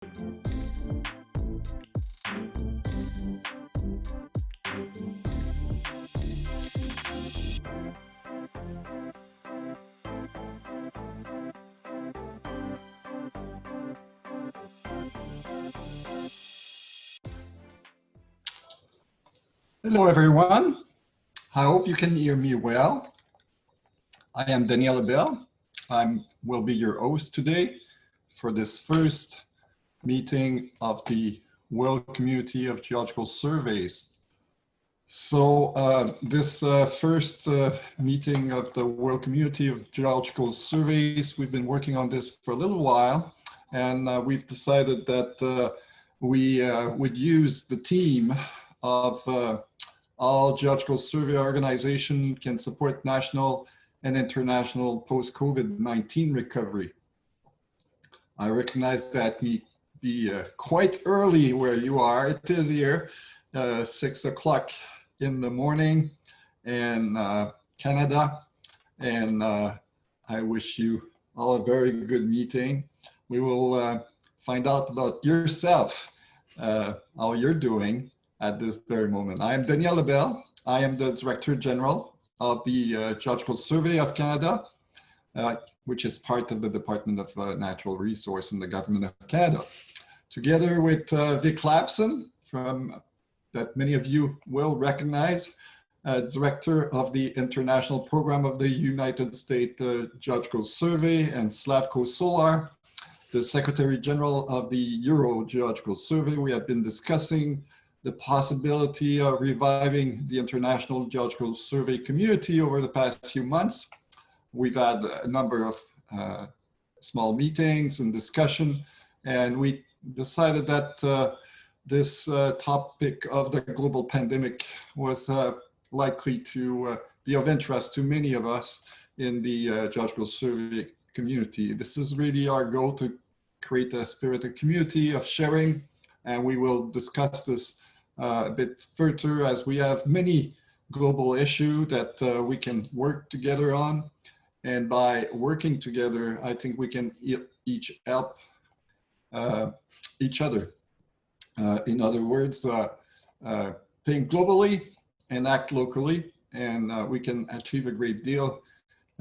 Hello, everyone. I hope you can hear me well. I am Lebel. I will be your host today for this first meeting of the World Community of Geological Surveys. So this first meeting of the World Community of Geological Surveys, we've been working on this for a little while, and we've decided that we would use the team of all geological survey organizations can support national and international post-COVID-19 recovery. I recognize that may be quite early where you are. It is here, 6 o'clock in the morning in Canada, and I wish you all a very good meeting. We will find out about yourself, how you're doing at this very moment. I am Lebel. I am the Director General of the Geological Survey of Canada, which is part of the Department of Natural Resource in the Government of Canada. Together with Vicki from that many of you will recognize, Director of the International Program of the United States Geological Survey, and Slavko Solar, the Secretary General of the EuroGeoSurveys Survey. We have been discussing the possibility of reviving the international geological survey community over the past few months. We've had a number of small meetings and discussion, and we decided that this topic of the global pandemic was likely to be of interest to many of us in the geological survey community. This is really our goal, to create a spirited community of sharing, and we will discuss this a bit further as we have many global issues that we can work together on. And by working together, I think we can each help each other. In other words, think globally and act locally, and we can achieve a great deal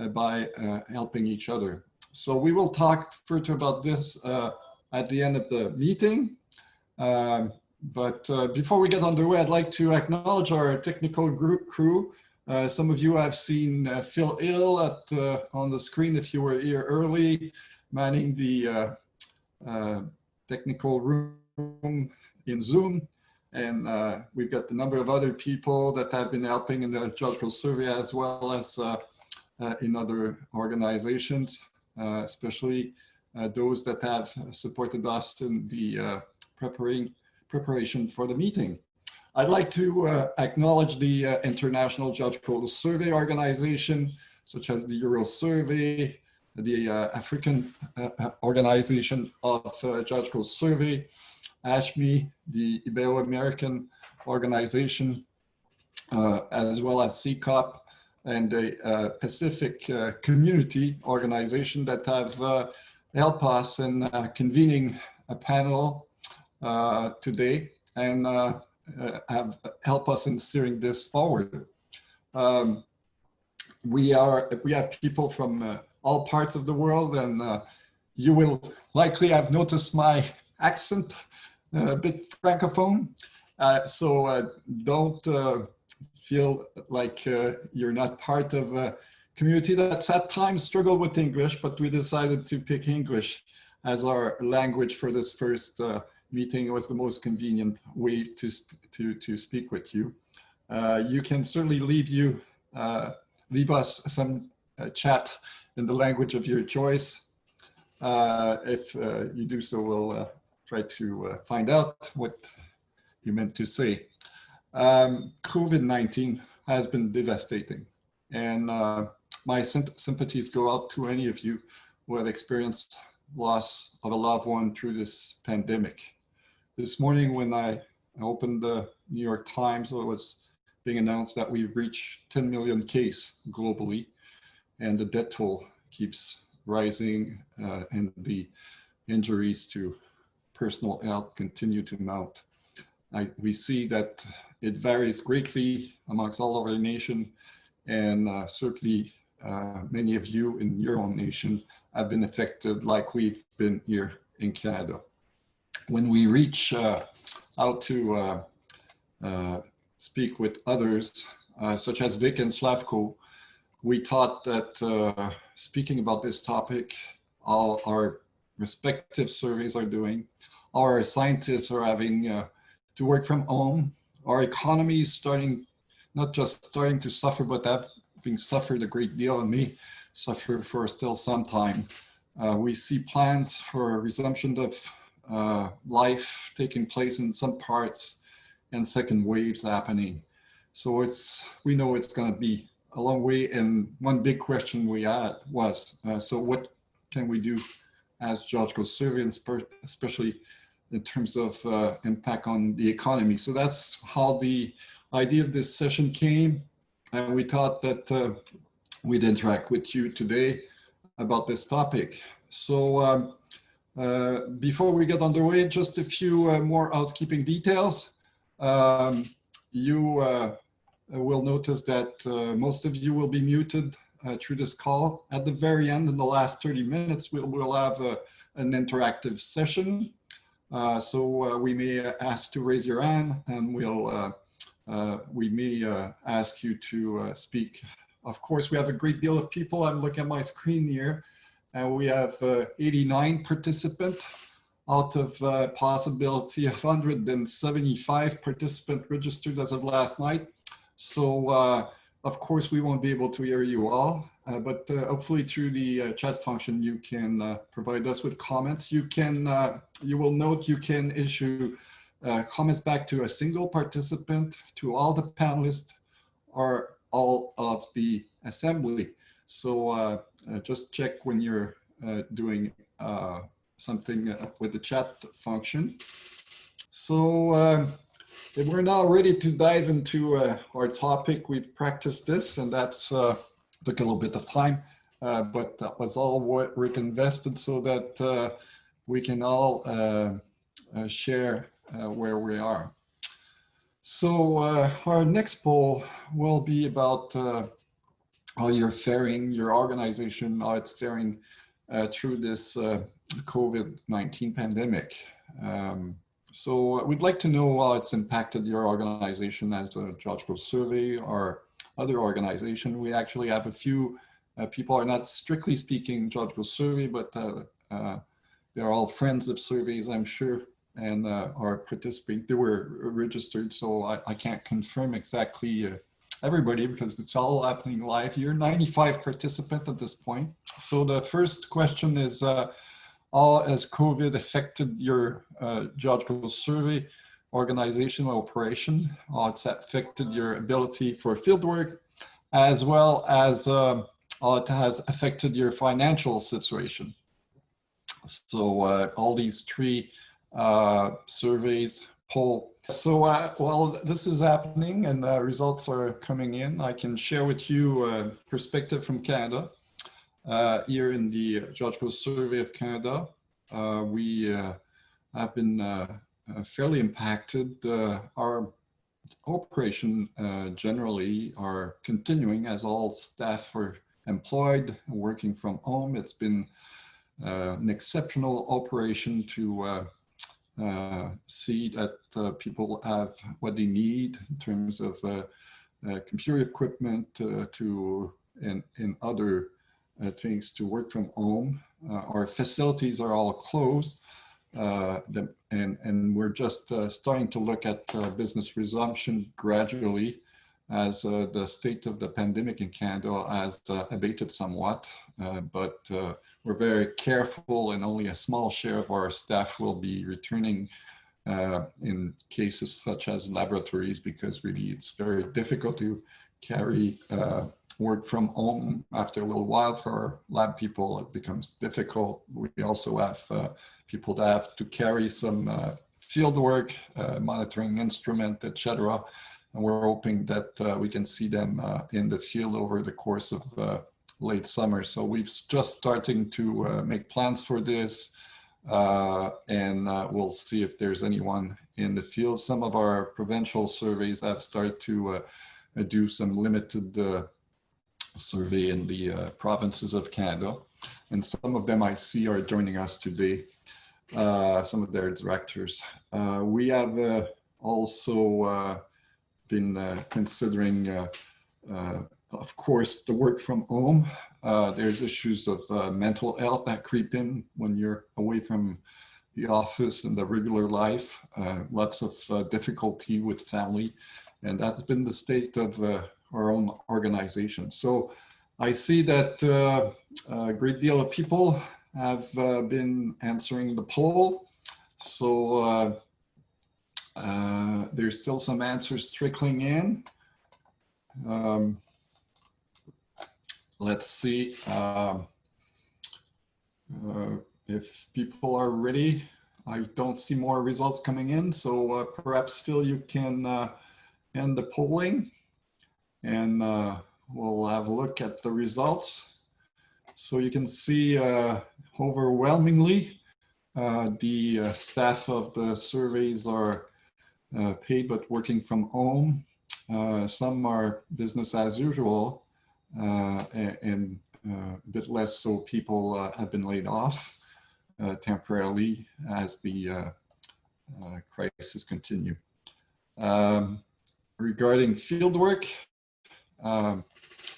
by helping each other. So we will talk further about this at the end of the meeting. But before we get underway, I'd like to acknowledge our technical group crew. Some of you have seen Phil Hill on the screen if you were here early, manning the technical room in Zoom. And we've got a number of other people that have been helping in the geological survey as well as in other organizations, especially those that have supported us in the preparation for the meeting. I'd like to acknowledge the International Geological Survey Organization, such as the EuroGeoSurveys, the African Organization of Geological Survey, ASGMI, the Iberoamerican Organization, as well as CCOP, and the Pacific Community Organization that have helped us in convening a panel today and have helped us in steering this forward. We have people from all parts of the world, and you will likely have noticed my accent, a bit francophone. So don't feel like you're not part of a community that's at times struggled with English, but we decided to pick English as our language for this first meeting. It was the most convenient way to speak with you. You can certainly leave us some chat in the language of your choice. If you do so, we'll try to find out what you meant to say. COVID-19 has been devastating, and my sympathies go out to any of you who have experienced loss of a loved one through this pandemic. This morning when I opened the New York Times, it was being announced that we've reached 10 million cases globally, and the death toll keeps rising, and the injuries to personal health continue to mount. We see that it varies greatly amongst all of our nation, and certainly many of you in your own nation have been affected like we've been here in Canada. When we reach out to speak with others, such as Vic and Slavko, we thought that speaking about this topic, all our respective surveys are doing, our scientists are having to work from home, our economy is starting, not just starting to suffer, but having suffered a great deal, and may suffer for still some time. We see plans for resumption of life taking place in some parts, and second waves happening. So we know it's going to be a long way. And one big question we had was, so what can we do as geological surveys, especially in terms of impact on the economy? So that's how the idea of this session came. And we thought that we'd interact with you today about this topic. So before we get underway, just a few more housekeeping details. You will notice that most of you will be muted through this call. At the very end, in the last 30 minutes, we'll have an interactive session. So we may ask to raise your hand, and we may ask you to speak. Of course, we have a great deal of people. I'm looking at my screen here, and we have 89 participants out of a possibility of 175 participants registered as of last night. So of course we won't be able to hear you all, but hopefully through the chat function you can provide us with comments. You will note you can issue comments back to a single participant, to all the panelists, or all of the assembly. So just check when you're doing something with the chat function. So we're now ready to dive into our topic. We've practiced this, and that's took a little bit of time, but that was all what we're invested so that we can all share where we are. So our next poll will be about how you're faring, your organization, how it's faring through this COVID-19 pandemic. So we'd like to know how it's impacted your organization as a geological survey or other organization. We actually have a few people are not strictly speaking geological survey, but they're all friends of surveys, I'm sure, and are participating. They were registered, so I can't confirm exactly everybody because it's all happening live here. 95 participants at this point. So the first question is, how has COVID affected your geological survey organizational operation? How it's affected your ability for fieldwork, as well as how it has affected your financial situation? So all these three surveys poll. So while this is happening and results are coming in, I can share with you a perspective from Canada. Here in the Geological Survey of Canada, we have been fairly impacted. Our operation generally are continuing as all staff are employed, working from home. It's been an exceptional operation to see that people have what they need in terms of computer equipment and other things to work from home. Our facilities are all closed, and we're just starting to look at business resumption gradually as the state of the pandemic in Canada has abated somewhat, but we're very careful, and only a small share of our staff will be returning in cases such as laboratories, because really it's very difficult to carry work from home. After a little while, for lab people, it becomes difficult. We also have people that have to carry some field work, monitoring instrument, etc. And we're hoping that we can see them in the field over the course of late summer. So we've just starting to make plans for this. and we'll see if there's anyone in the field. Some of our provincial surveys have started to do some limited survey in the provinces of Canada, and some of them I see are joining us today, some of their directors. We have also been considering, of course, the work from home. There's issues of mental health that creep in when you're away from the office and the regular life, lots of difficulty with family, and that's been the state of our own organization. So I see that a great deal of people have been answering the poll. So there's still some answers trickling in. Let's see if people are ready. I don't see more results coming in, so perhaps Phil, you can end the polling, and we'll have a look at the results. So you can see overwhelmingly the staff of the surveys are paid but working from home. Some are business as usual, and a bit less so people have been laid off temporarily as the crisis continue. Regarding fieldwork,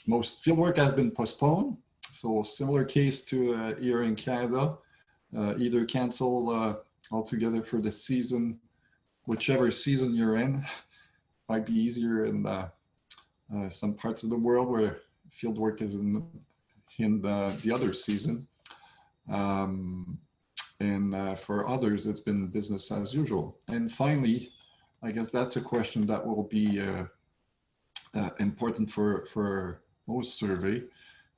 most fieldwork has been postponed. So similar case to here in Canada, either cancel altogether for the season, whichever season you're in. Might be easier in some parts of the world where fieldwork is in the other season. And for others, it's been business as usual. And finally, I guess that's a question that will be important for most survey,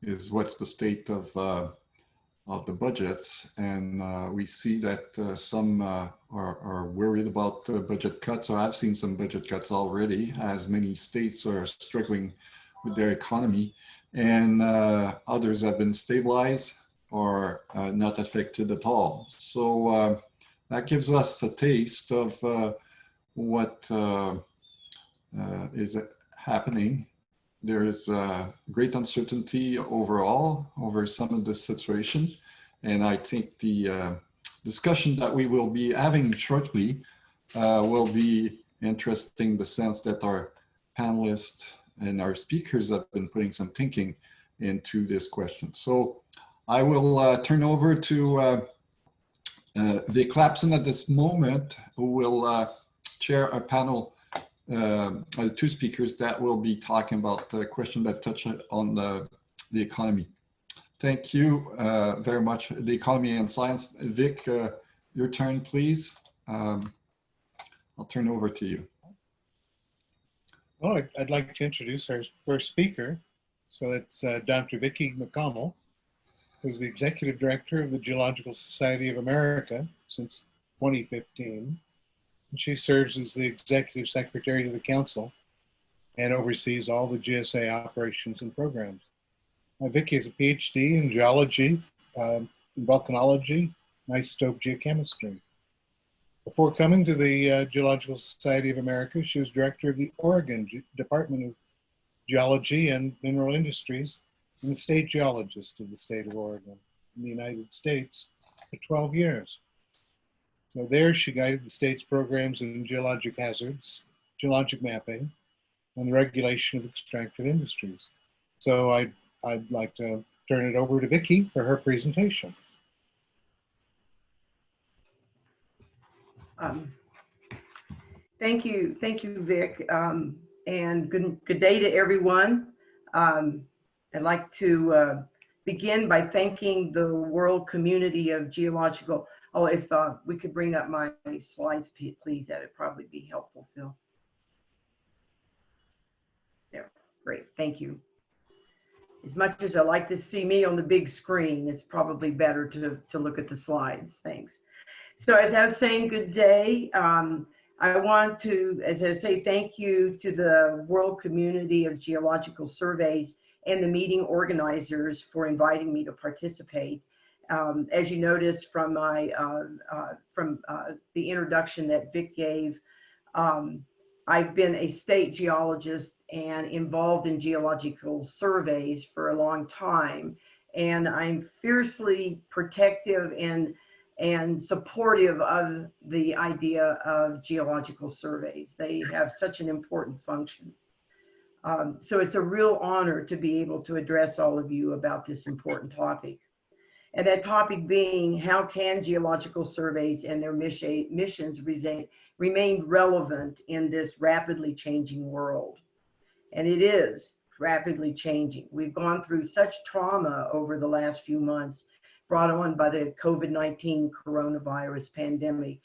is what's the state of the budgets. And we see that some are worried about budget cuts, or I've seen some budget cuts already, as many states are struggling with their economy, and others have been stabilized or not affected at all. So that gives us a taste of what is happening. There is great uncertainty overall over some of this situation. And I think the discussion that we will be having shortly will be interesting in the sense that our panelists and our speakers have been putting some thinking into this question. So I will turn over to Vicki Labson at this moment, who will chair a panel, two speakers that will be talking about the question that touch on the economy. Thank you very much. The economy and science. Vic, your turn, please. I'll turn over to you. Well, I'd like to introduce our first speaker. So it's Dr. Vicki McConnell, who's the Executive Director of the Geological Society of America since 2015. And she serves as the Executive Secretary to the Council and oversees all the GSA operations and programs. Vicki has a PhD in geology, in volcanology, and isotope geochemistry. Before coming to the Geological Society of America, she was director of the Oregon Department of Geology and Mineral Industries and the state geologist of the state of Oregon in the United States for 12 years. So there she guided the state's programs in geologic hazards, geologic mapping, and the regulation of extractive industries. So I'd like to turn it over to Vicki for her presentation. Thank you, Vic, and good day to everyone. I'd like to begin by thanking the world community of geological. Oh, if we could bring up my slides, please, that'd probably be helpful, Phil. There, great, thank you. As much as I like to see me on the big screen, it's probably better to look at the slides. Thanks. So as I was saying, good day. I want to, as I say, thank you to the world community of geological surveys and the meeting organizers for inviting me to participate. As you noticed from my the introduction that Vic gave, I've been a state geologist and involved in geological surveys for a long time, and I'm fiercely protective and supportive of the idea of geological surveys. They have such an important function. So it's a real honor to be able to address all of you about this important topic. And that topic being, how can geological surveys and their missions remain relevant in this rapidly changing world? And it is rapidly changing. We've gone through such trauma over the last few months brought on by the COVID-19 coronavirus pandemic.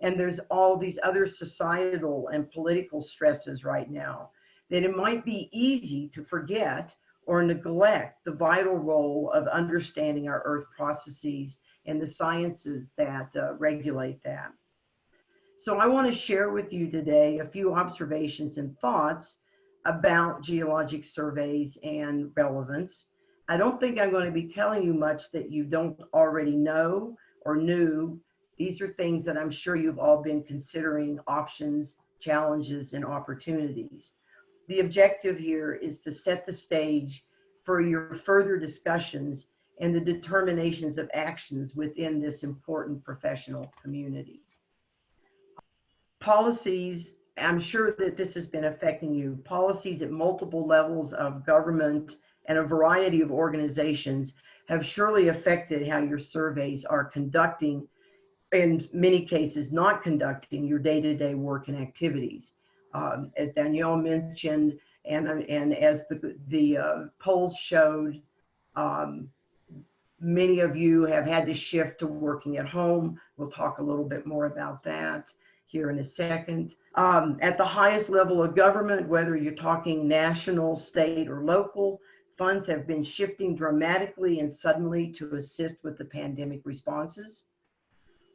And there's all these other societal and political stresses right now that it might be easy to forget or neglect the vital role of understanding our earth processes and the sciences that regulate that. So I want to share with you today a few observations and thoughts about geologic surveys and relevance. I don't think I'm going to be telling you much that you don't already know or knew. These are things that I'm sure you've all been considering, options, challenges, and opportunities. The objective here is to set the stage for your further discussions and the determinations of actions within this important professional community. Policies, I'm sure that this has been affecting you. Policies at multiple levels of government and a variety of organizations have surely affected how your surveys are conducting, in many cases not conducting, your day-to-day work and activities. As Danielle mentioned, and as the polls showed, many of you have had to shift to working at home. We'll talk a little bit more about that here in a second. At the highest level of government, whether you're talking national, state, or local, funds have been shifting dramatically and suddenly to assist with the pandemic responses.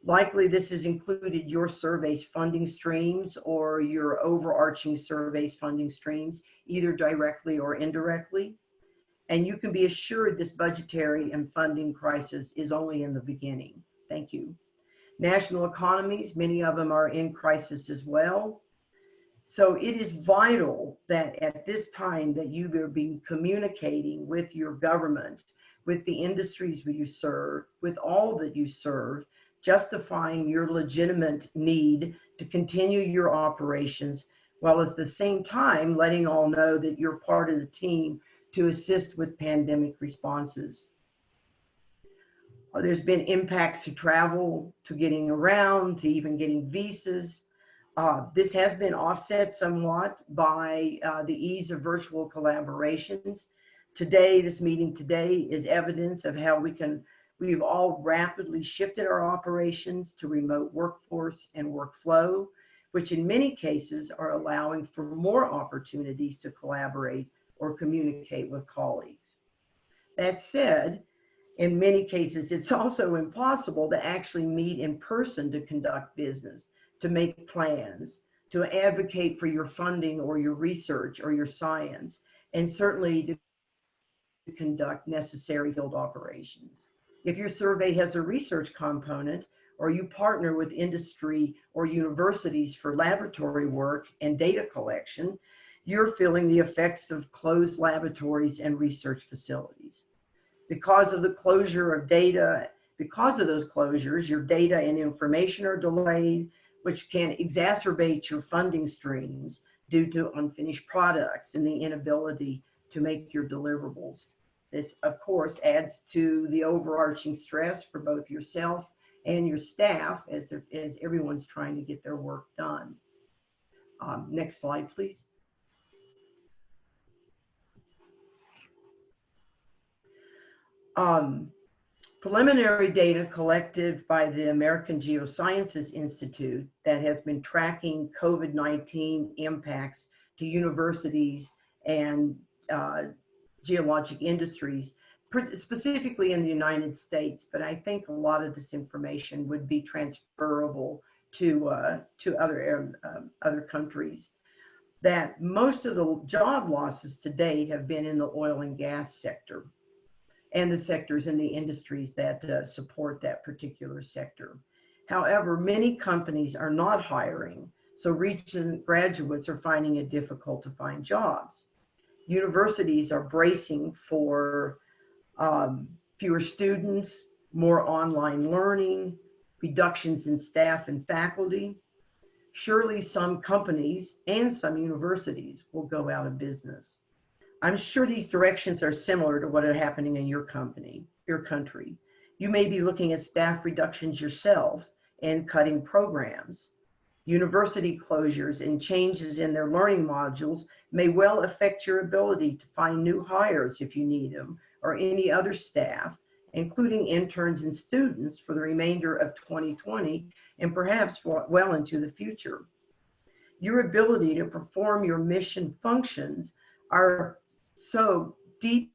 Likely this has included your survey's funding streams or your overarching survey's funding streams, either directly or indirectly. And you can be assured this budgetary and funding crisis is only in the beginning. Thank you. National economies, many of them are in crisis as well. So it is vital that at this time that you will be communicating with your government, with the industries that you serve, with all that you serve, justifying your legitimate need to continue your operations, while at the same time letting all know that you're part of the team to assist with pandemic responses. There's been impacts to travel, to getting around, to even getting visas. This has been offset somewhat by the ease of virtual collaborations. Today, this meeting today is evidence of how we've all rapidly shifted our operations to remote workforce and workflow, which in many cases are allowing for more opportunities to collaborate or communicate with colleagues. That said, in many cases, it's also impossible to actually meet in person to conduct business, to make plans, to advocate for your funding or your research or your science, and certainly to conduct necessary field operations. If your survey has a research component, or you partner with industry or universities for laboratory work and data collection, you're feeling the effects of closed laboratories and research facilities. Because of the closure of data, because of those closures, your data and information are delayed, which can exacerbate your funding streams due to unfinished products and the inability to make your deliverables. This, of course, adds to the overarching stress for both yourself and your staff as everyone's trying to get their work done. Next slide, please. Preliminary data collected by the American Geosciences Institute that has been tracking COVID-19 impacts to universities and geologic industries, specifically in the United States, but I think a lot of this information would be transferable to other countries. That most of the job losses to date have been in the oil and gas sector. and the sectors and the industries that support that particular sector. However, many companies are not hiring, so recent graduates are finding it difficult to find jobs. Universities are bracing for fewer students, more online learning, reductions in staff and faculty. Surely some companies and some universities will go out of business. I'm sure these directions are similar to what are happening in your company, your country. You may be looking at staff reductions yourself and cutting programs. University closures and changes in their learning modules may well affect your ability to find new hires if you need them, or any other staff, including interns and students for the remainder of 2020 and perhaps well into the future. Your ability to perform your mission functions are so deeply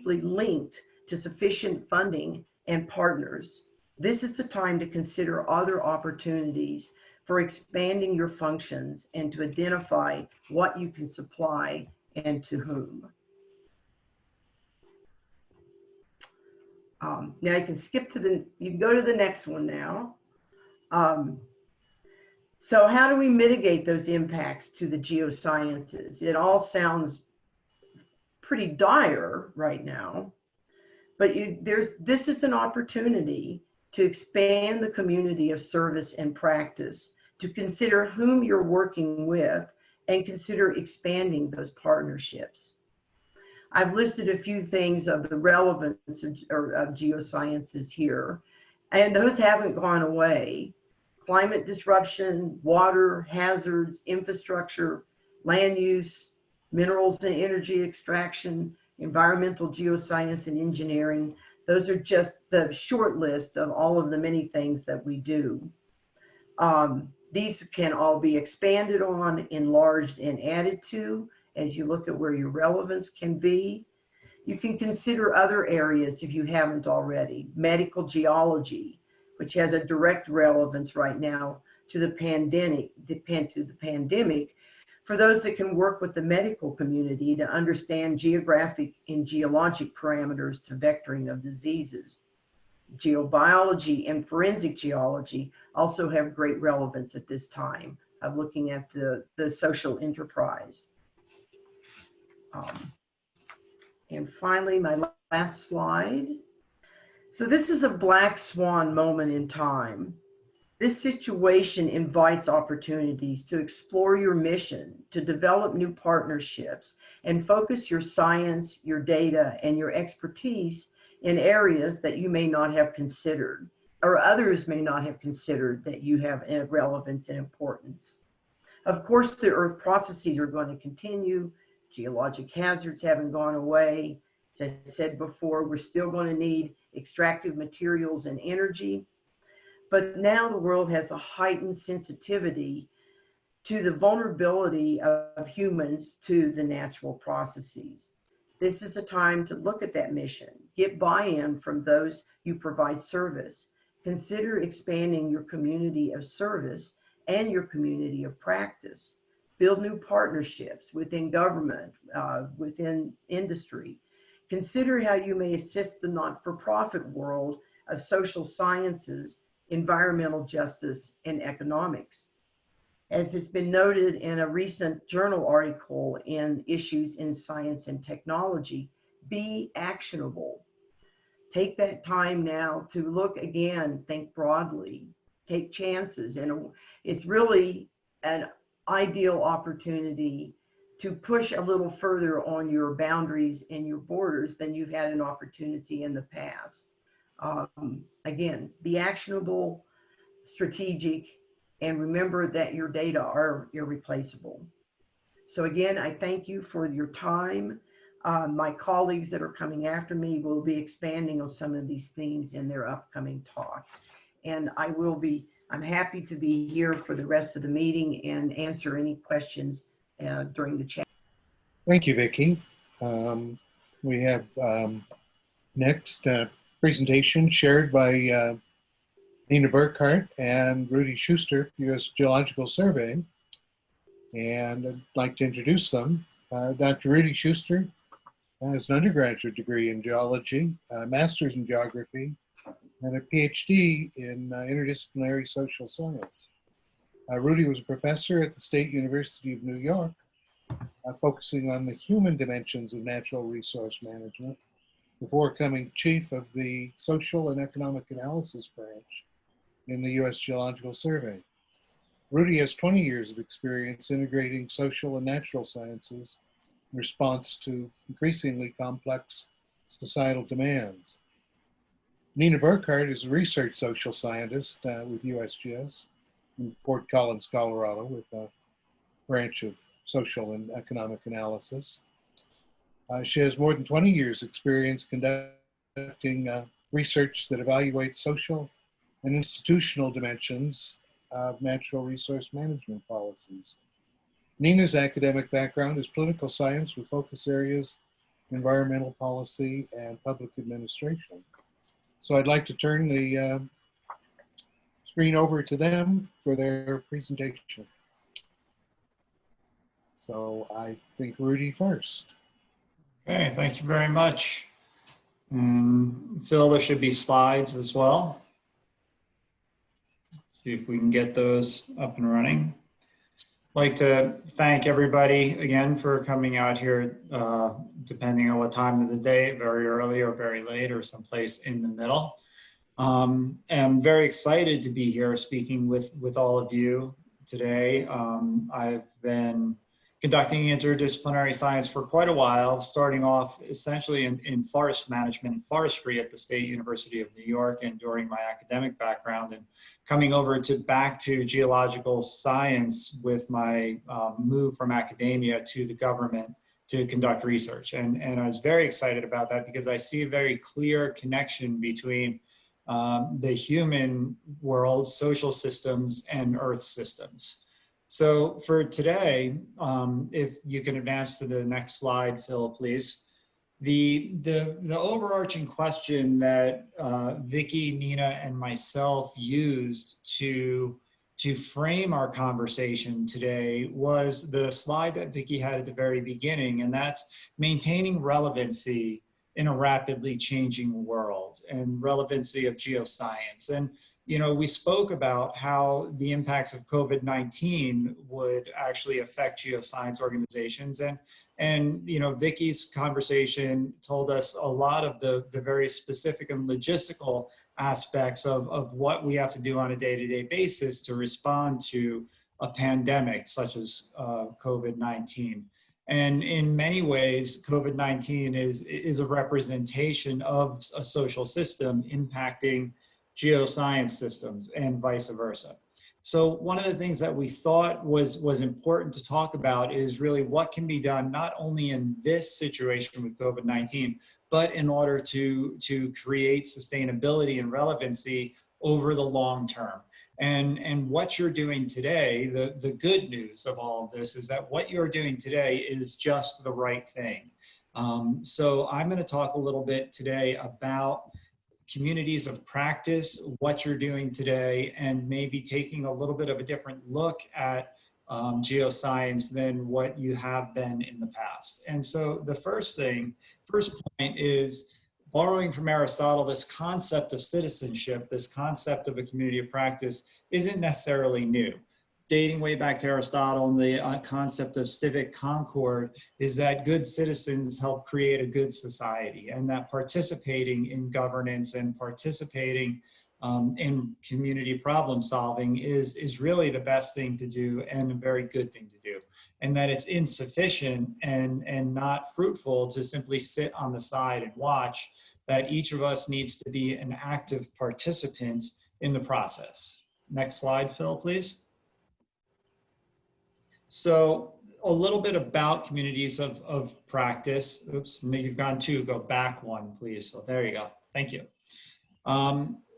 linked to sufficient funding and partners. This is the time to consider other opportunities for expanding your functions and to identify what you can supply and to whom. Now you can skip to you can go to the next one now. So how do we mitigate those impacts to the geosciences? It all sounds pretty dire right now, but this is an opportunity to expand the community of service and practice, to consider whom you're working with and consider expanding those partnerships. I've listed a few things of the relevance of geosciences here, and those haven't gone away. Climate disruption, water hazards, infrastructure, land use, minerals and energy extraction, environmental geoscience and engineering. Those are just the short list of all of the many things that we do. These can all be expanded on, enlarged, and added to as you look at where your relevance can be. You can consider other areas if you haven't already. Medical geology, which has a direct relevance right now to the pandemic, for those that can work with the medical community to understand geographic and geologic parameters to vectoring of diseases. Geobiology and forensic geology also have great relevance at this time of looking at the social enterprise. And finally, my last slide. So this is a black swan moment in time. This situation invites opportunities to explore your mission, to develop new partnerships, and focus your science, your data, and your expertise in areas that you may not have considered, or others may not have considered that you have relevance and importance. Of course, the Earth processes are going to continue. Geologic hazards haven't gone away. As I said before, we're still going to need extractive materials and energy. But now the world has a heightened sensitivity to the vulnerability of humans to the natural processes. This is a time to look at that mission, get buy-in from those you provide service, consider expanding your community of service and your community of practice, build new partnerships within government, within industry, consider how you may assist the not-for-profit world of social sciences, environmental justice, and economics. As has been noted in a recent journal article in Issues in Science and Technology, be actionable. Take that time now to look again, think broadly, take chances. And it's really an ideal opportunity to push a little further on your boundaries and your borders than you've had an opportunity in the past. Again, be actionable, strategic, and remember that your data are irreplaceable. So again, I thank you for your time. My colleagues that are coming after me will be expanding on some of these themes in their upcoming talks. And I'm happy to be here for the rest of the meeting and answer any questions during the chat. Thank you, Vicki. We have next presentation shared by Nina Burkardt and Rudy Schuster, U.S. Geological Survey. And I'd like to introduce them. Dr. Rudy Schuster has an undergraduate degree in geology, a master's in geography, and a PhD in interdisciplinary social science. Rudy was a professor at the State University of New York, focusing on the human dimensions of natural resource management before becoming chief of the Social and Economic Analysis Branch in the US Geological Survey. Rudy has 20 years of experience integrating social and natural sciences in response to increasingly complex societal demands. Nina Burkardt is a research social scientist with USGS in Fort Collins, Colorado, with a branch of social and economic analysis. She has more than 20 years experience conducting research that evaluates social and institutional dimensions of natural resource management policies. Nina's academic background is political science with focus areas, environmental policy, and public administration. So I'd like to turn the screen over to them for their presentation. So I think Rudy first. Okay, thank you very much. Phil, there should be slides as well. See if we can get those up and running. I'd like to thank everybody again for coming out here, depending on what time of the day, very early or very late or someplace in the middle. I'm very excited to be here speaking with all of you today. I've been conducting interdisciplinary science for quite a while, starting off essentially in forest management and forestry at the State University of New York and during my academic background, and coming over back to geological science with my move from academia to the government to conduct research. And I was very excited about that because I see a very clear connection between the human world, social systems, and earth systems. So for today, if you can advance to the next slide, Phil, please. The overarching question that Vicki, Nina, and myself used to frame our conversation today was the slide that Vicki had at the very beginning, and that's maintaining relevancy in a rapidly changing world and relevancy of geoscience. And you know, we spoke about how the impacts of COVID-19 would actually affect geoscience organizations. And you know, Vicki's conversation told us a lot of the very specific and logistical aspects of what we have to do on a day-to-day basis to respond to a pandemic such as COVID-19. And in many ways, COVID-19 is a representation of a social system impacting geoscience systems and vice versa. So one of the things that we thought was important to talk about is really what can be done not only in this situation with COVID-19, but in order to create sustainability and relevancy over the long term. And what you're doing today, the good news of all of this is that what you're doing today is just the right thing. So I'm going to talk a little bit today about communities of practice, what you're doing today, and maybe taking a little bit of a different look at geoscience than what you have been in the past. And so the first point is borrowing from Aristotle, this concept of citizenship, this concept of a community of practice isn't necessarily new. Dating way back to Aristotle, and the concept of civic concord is that good citizens help create a good society, and that participating in governance and participating in community problem solving is really the best thing to do and a very good thing to do, and that it's insufficient and not fruitful to simply sit on the side and watch, that each of us needs to be an active participant in the process. Next slide, Phil, please. So a little bit about communities of practice. Oops, you've gone two, go back one, please. So there you go, thank you.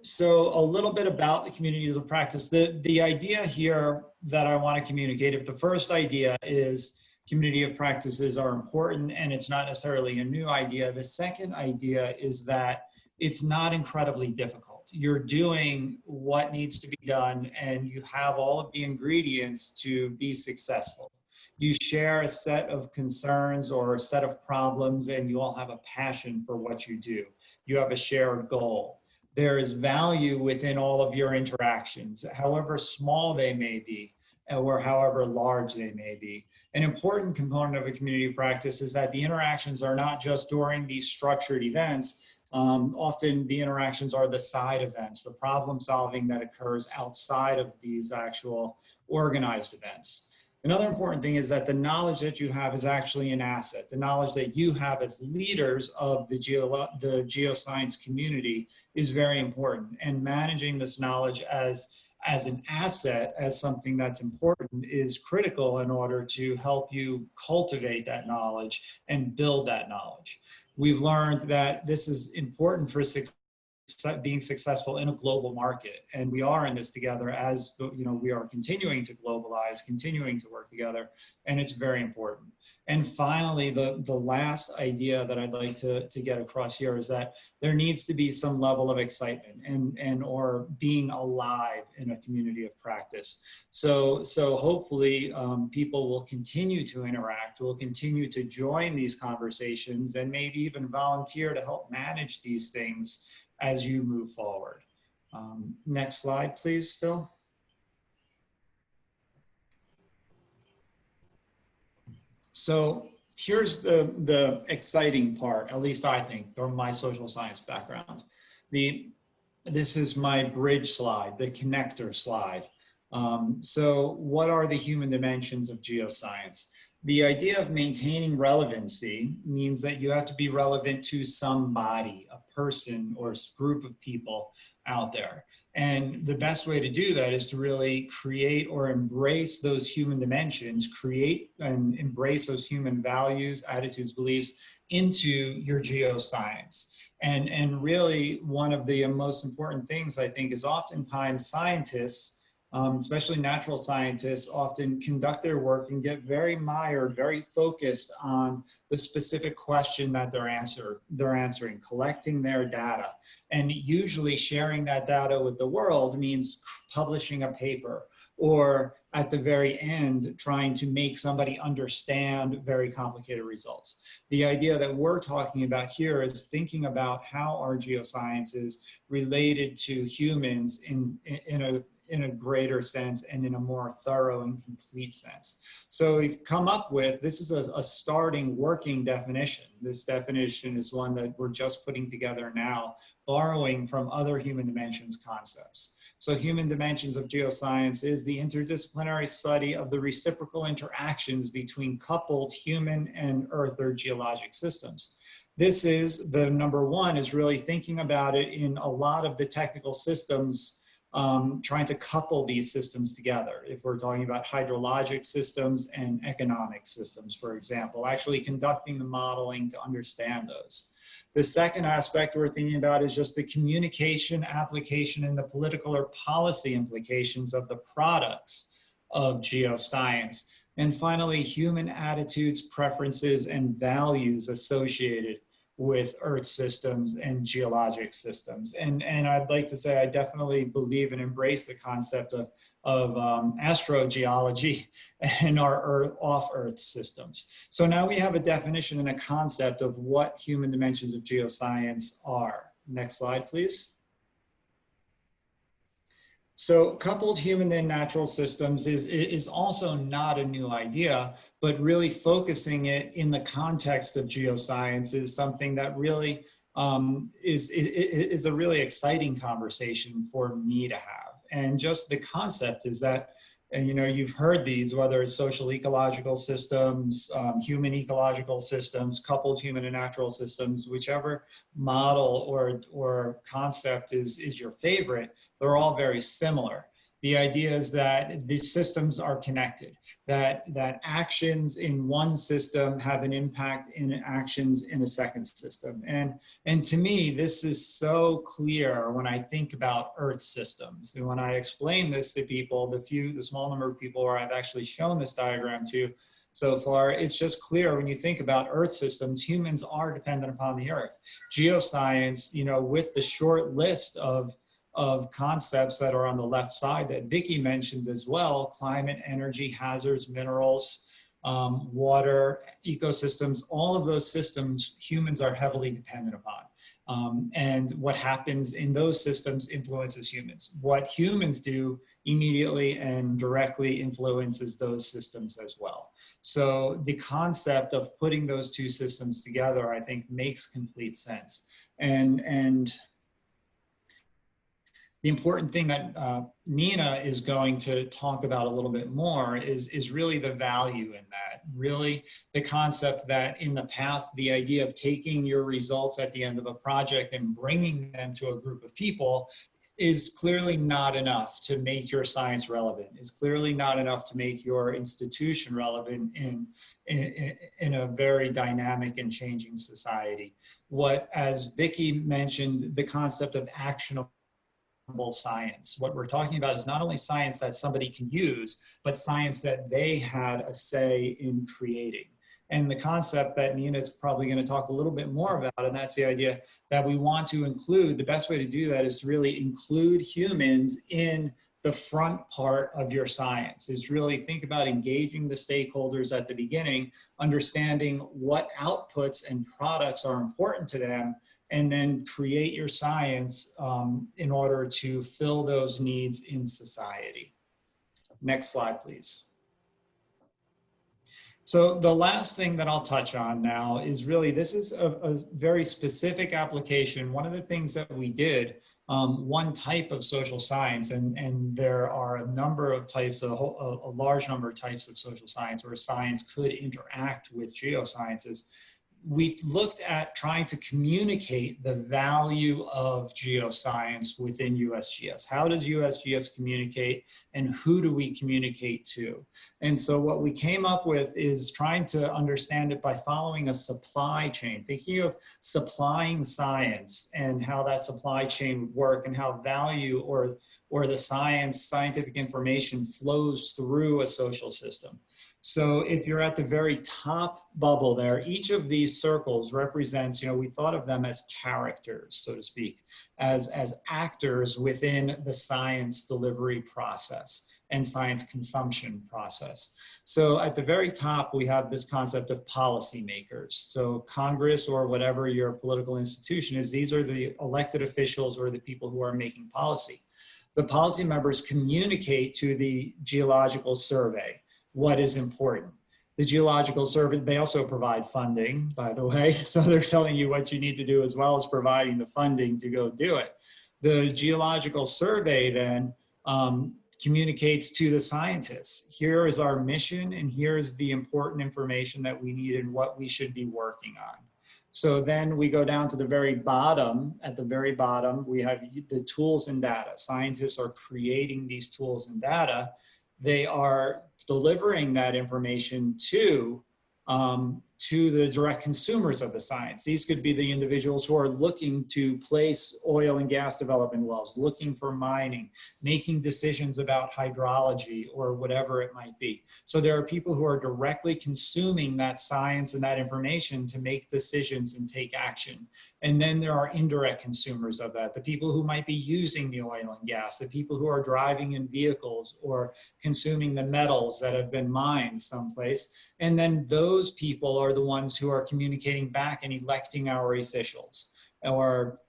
So a little bit about the communities of practice. The idea here that I want to communicate, if the first idea is community of practices are important and it's not necessarily a new idea, the second idea is that it's not incredibly difficult. You're doing what needs to be done and you have all of the ingredients to be successful. You share a set of concerns or a set of problems, and you all have a passion for what you do. You have a shared goal. There is value within all of your interactions, however small they may be, or however large they may be. An important component of a community practice is that the interactions are not just during these structured events. Often the interactions are the side events, the problem solving that occurs outside of these actual organized events. Another important thing is that the knowledge that you have is actually an asset. The knowledge that you have as leaders of the geoscience community is very important, and managing this knowledge as an asset, as something that's important, is critical in order to help you cultivate that knowledge and build that knowledge. We've learned that this is important for being successful in a global market, and we are in this together as we are continuing to globalize, continuing to work together, and it's very important. And finally, the last idea that I'd like to get across here is that there needs to be some level of excitement and or being alive in a community of practice. So hopefully people will continue to interact, will continue to join these conversations, and maybe even volunteer to help manage these things as you move forward. Next slide, please, Phil. So here's the exciting part, at least I think, from my social science background. This is my bridge slide, the connector slide. So what are the human dimensions of geoscience? The idea of maintaining relevancy means that you have to be relevant to somebody, a person or group of people out there. And the best way to do that is to really create or embrace those human dimensions, create and embrace those human values, attitudes, beliefs into your geoscience. And really one of the most important things, I think, is oftentimes scientists, especially natural scientists, often conduct their work and get very mired, very focused on the specific question that they're answering, collecting their data. And usually sharing that data with the world means publishing a paper, or at the very end, trying to make somebody understand very complicated results. The idea that we're talking about here is thinking about how our geoscience is related to humans in a greater sense and in a more thorough and complete sense. So we've come up with, this is a starting working definition. This definition is one that we're just putting together now, borrowing from other human dimensions concepts. So human dimensions of geoscience is the interdisciplinary study of the reciprocal interactions between coupled human and earth or geologic systems. This is the number one, is really thinking about it in a lot of the technical systems, trying to couple these systems together. If we're talking about hydrologic systems and economic systems, for example, actually conducting the modeling to understand those. The second aspect we're thinking about is just the communication, application, and the political or policy implications of the products of geoscience. And finally, human attitudes, preferences, and values associated with earth systems and geologic systems. And I'd like to say I definitely believe and embrace the concept of astrogeology and our off-earth systems. So now we have a definition and a concept of what human dimensions of geoscience are. Next slide, please. So coupled human and natural systems is also not a new idea, but really focusing it in the context of geoscience is something that really is a really exciting conversation for me to have. And just the concept is that, and you've heard these, whether it's social ecological systems, human ecological systems, coupled human and natural systems, whichever model or concept is your favorite, they're all very similar. The idea is that these systems are connected, that actions in one system have an impact in actions in a second system. And to me, this is so clear when I think about Earth systems. And when I explain this to people, the small number of people where I've actually shown this diagram to so far, it's just clear when you think about Earth systems, humans are dependent upon the Earth. Geoscience, with the short list of concepts that are on the left side that Vicki mentioned as well, climate, energy, hazards, minerals, water, ecosystems, all of those systems humans are heavily dependent upon. And what happens in those systems influences humans. What humans do immediately and directly influences those systems as well. So the concept of putting those two systems together, I think, makes complete sense. And the important thing that Nina is going to talk about a little bit more is really the value in that. Really the concept that in the past, the idea of taking your results at the end of a project and bringing them to a group of people is clearly not enough to make your science relevant, is clearly not enough to make your institution relevant in a very dynamic and changing society. What, as Vicki mentioned, the concept of actionable science. What we're talking about is not only science that somebody can use, but science that they had a say in creating. And the concept that Nina's probably going to talk a little bit more about, and that's the idea that we want to include, the best way to do that is to really include humans in the front part of your science, is really think about engaging the stakeholders at the beginning, understanding what outputs and products are important to them, and then create your science in order to fill those needs in society. Next slide, please. So the last thing that I'll touch on now is really, this is a very specific application. One of the things that we did, one type of social science, and there are a number of types, a large number of types of social science where science could interact with geosciences. We looked at trying to communicate the value of geoscience within USGS. How does USGS communicate, and who do we communicate to? And so what we came up with is trying to understand it by following a supply chain, thinking of supplying science and how that supply chain would work, and how value or the scientific information flows through a social system. So if you're at the very top bubble there, each of these circles represents, we thought of them as characters, so to speak, as actors within the science delivery process and science consumption process. So at the very top, we have this concept of policymakers. So Congress, or whatever your political institution is, these are the elected officials or the people who are making policy. The policy members communicate to the Geological Survey what is important. The Geological Survey, they also provide funding, by the way, so they're telling you what you need to do as well as providing the funding to go do it. The Geological Survey then communicates to the scientists. Here is our mission, and here's the important information that we need and what we should be working on. So then we go down to the very bottom. At the very bottom, we have the tools and data. Scientists are creating these tools and data. They are delivering that information to the direct consumers of the science. These could be the individuals who are looking to place oil and gas development wells, looking for mining, making decisions about hydrology or whatever it might be. So there are people who are directly consuming that science and that information to make decisions and take action. And then there are indirect consumers of that, the people who might be using the oil and gas, the people who are driving in vehicles or consuming the metals that have been mined someplace. And then those people are the ones who are communicating back and electing our officials, or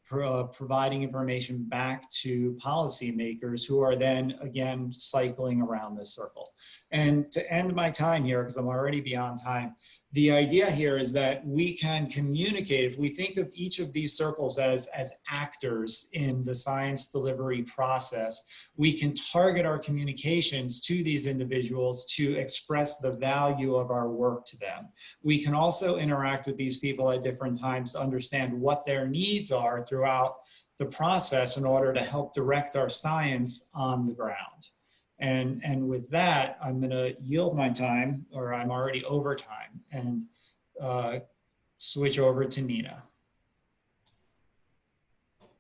providing information back to policymakers, who are then again cycling around this circle. And to end my time here, because I'm already beyond time, the idea here is that we can communicate. If we think of each of these circles as actors in the science delivery process, we can target our communications to these individuals to express the value of our work to them. We can also interact with these people at different times to understand what their needs are throughout the process in order to help direct our science on the ground. And with that, I'm going to yield my time, or I'm already over time, and switch over to Nina.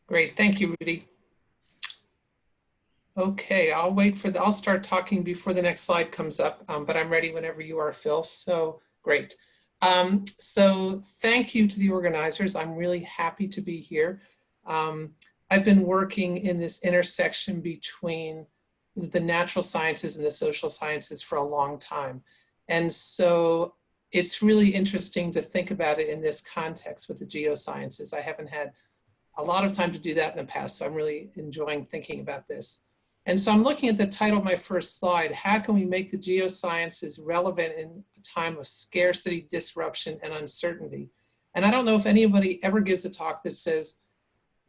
Great, thank you, Rudy. Okay, I'll start talking before the next slide comes up, but I'm ready whenever you are, Phil. So great. So thank you to the organizers. I'm really happy to be here. I've been working in this intersection between the natural sciences and the social sciences for a long time. And so it's really interesting to think about it in this context with the geosciences. I haven't had a lot of time to do that in the past, so I'm really enjoying thinking about this. And so I'm looking at the title of my first slide, how can we make the geosciences relevant in a time of scarcity, disruption, and uncertainty? And I don't know if anybody ever gives a talk that says,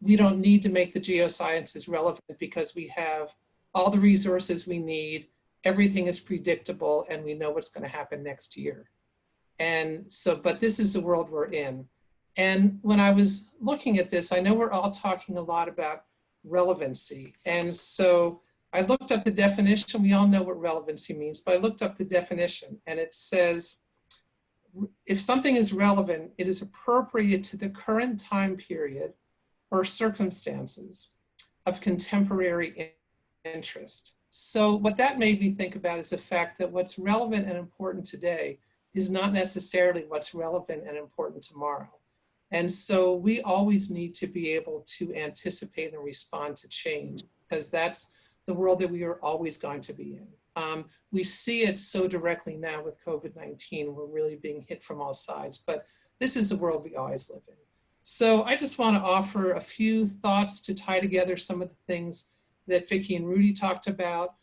we don't need to make the geosciences relevant because we have all the resources we need, everything is predictable, and we know what's going to happen next year. And so, but this is the world we're in. And when I was looking at this, I know we're all talking a lot about relevancy. And so I looked up the definition. We all know what relevancy means, but I looked up the definition, and it says, if something is relevant, it is appropriate to the current time period or circumstances of contemporary interest. So what that made me think about is the fact that what's relevant and important today is not necessarily what's relevant and important tomorrow. And so we always need to be able to anticipate and respond to change, because that's the world that we are always going to be in. We see it so directly now with COVID-19. We're really being hit from all sides, but this is the world we always live in. So I just want to offer a few thoughts to tie together some of the things that Vicki and Rudy talked about.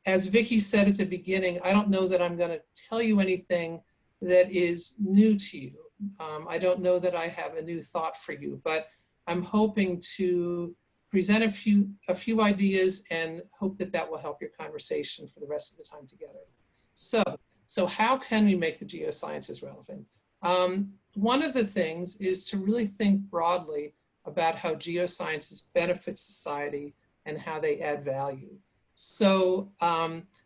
As Vicki said at the beginning, I don't know that I'm going to tell you anything that is new to you. I don't know that I have a new thought for you, but I'm hoping to present a few ideas and hope that that will help your conversation for the rest of the time together. So how can we make the geosciences relevant? One of the things is to really think broadly about how geosciences benefit society and how they add value. So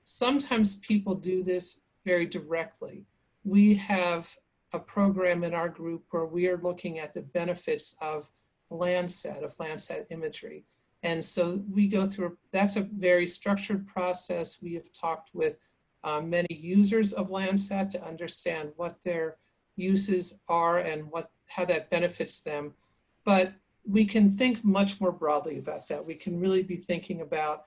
sometimes people do this very directly. We have a program in our group where we are looking at the benefits of Landsat imagery. And so we go through, that's a very structured process. We have talked with many users of Landsat to understand what their uses are and how that benefits them. But we can think much more broadly about that. We can really be thinking about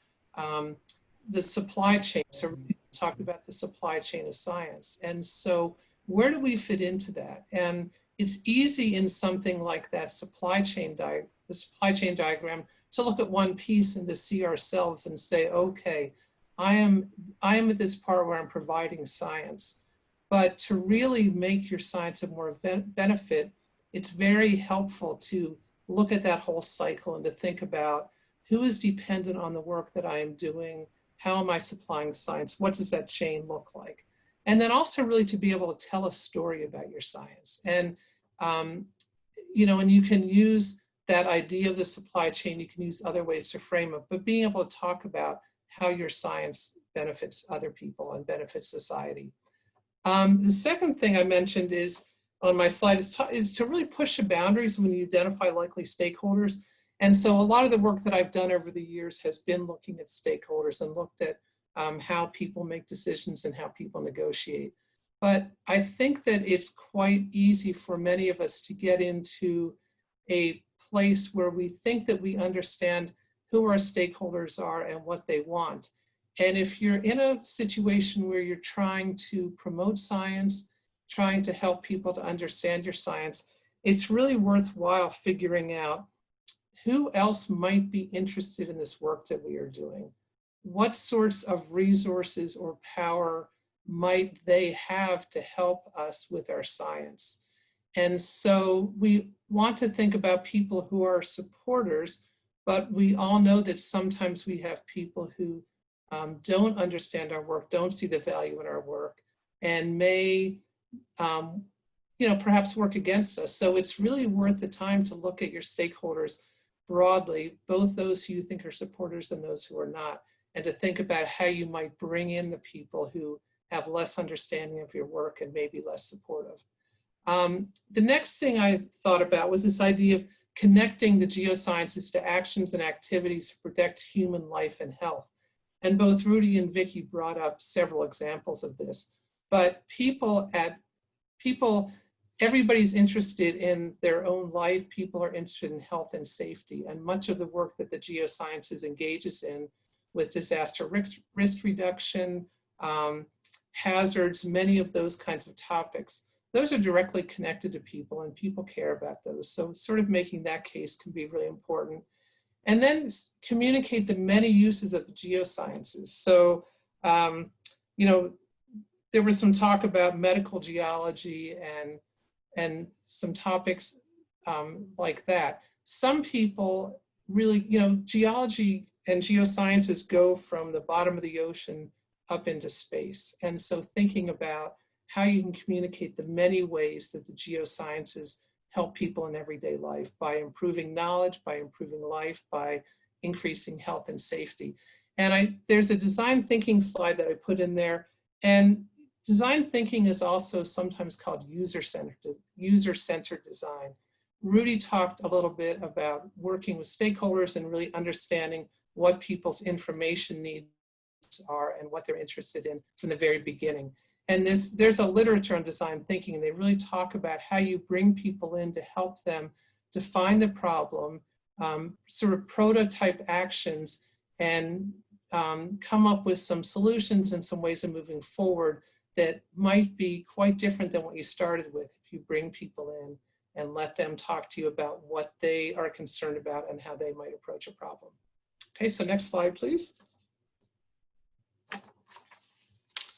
the supply chain. So we talked about the supply chain of science. And so where do we fit into that? And it's easy in something like that supply chain diagram to look at one piece and to see ourselves and say, okay, I am at this part where I'm providing science. But to really make your science of more benefit, it's very helpful to look at that whole cycle and to think about who is dependent on the work that I am doing, how am I supplying science, what does that chain look like? And then also really to be able to tell a story about your science. And, you know, and you can use that idea of the supply chain, you can use other ways to frame it, but being able to talk about how your science benefits other people and benefits society. The second thing I mentioned is on my slide is to really push the boundaries when you identify likely stakeholders. And so a lot of the work that I've done over the years has been looking at stakeholders and looked at how people make decisions and how people negotiate. But I think that it's quite easy for many of us to get into a place where we think that we understand who our stakeholders are and what they want. And if you're in a situation where you're trying to promote science, trying to help people to understand your science, it's really worthwhile figuring out who else might be interested in this work that we are doing. What sorts of resources or power might they have to help us with our science? And so we want to think about people who are supporters, but we all know that sometimes we have people who don't understand our work, don't see the value in our work, and may, you know, perhaps work against us. So it's really worth the time to look at your stakeholders broadly, both those who you think are supporters and those who are not, and to think about how you might bring in the people who have less understanding of your work and maybe less supportive. The next thing I thought about was this idea of connecting the geosciences to actions and activities to protect human life and health. And both Rudy and Vicki brought up several examples of this, but everybody's interested in their own life. People are interested in health and safety, and much of the work that the geosciences engages in with disaster risk reduction, hazards, many of those kinds of topics. Those are directly connected to people and people care about those. So sort of making that case can be really important. And then communicate the many uses of the geosciences. So, you know, there was some talk about medical geology and some topics like that. Some people really, you know, geology and geosciences go from the bottom of the ocean up into space. And so thinking about how you can communicate the many ways that the geosciences help people in everyday life by improving knowledge, by improving life, by increasing health and safety. And there's a design thinking slide that I put in there. And design thinking is also sometimes called user-centered design. Rudy talked a little bit about working with stakeholders and really understanding what people's information needs are and what they're interested in from the very beginning. And there's a literature on design thinking, and they really talk about how you bring people in to help them define the problem, sort of prototype actions, and come up with some solutions and some ways of moving forward that might be quite different than what you started with if you bring people in and let them talk to you about what they are concerned about and how they might approach a problem. Okay, so next slide, please.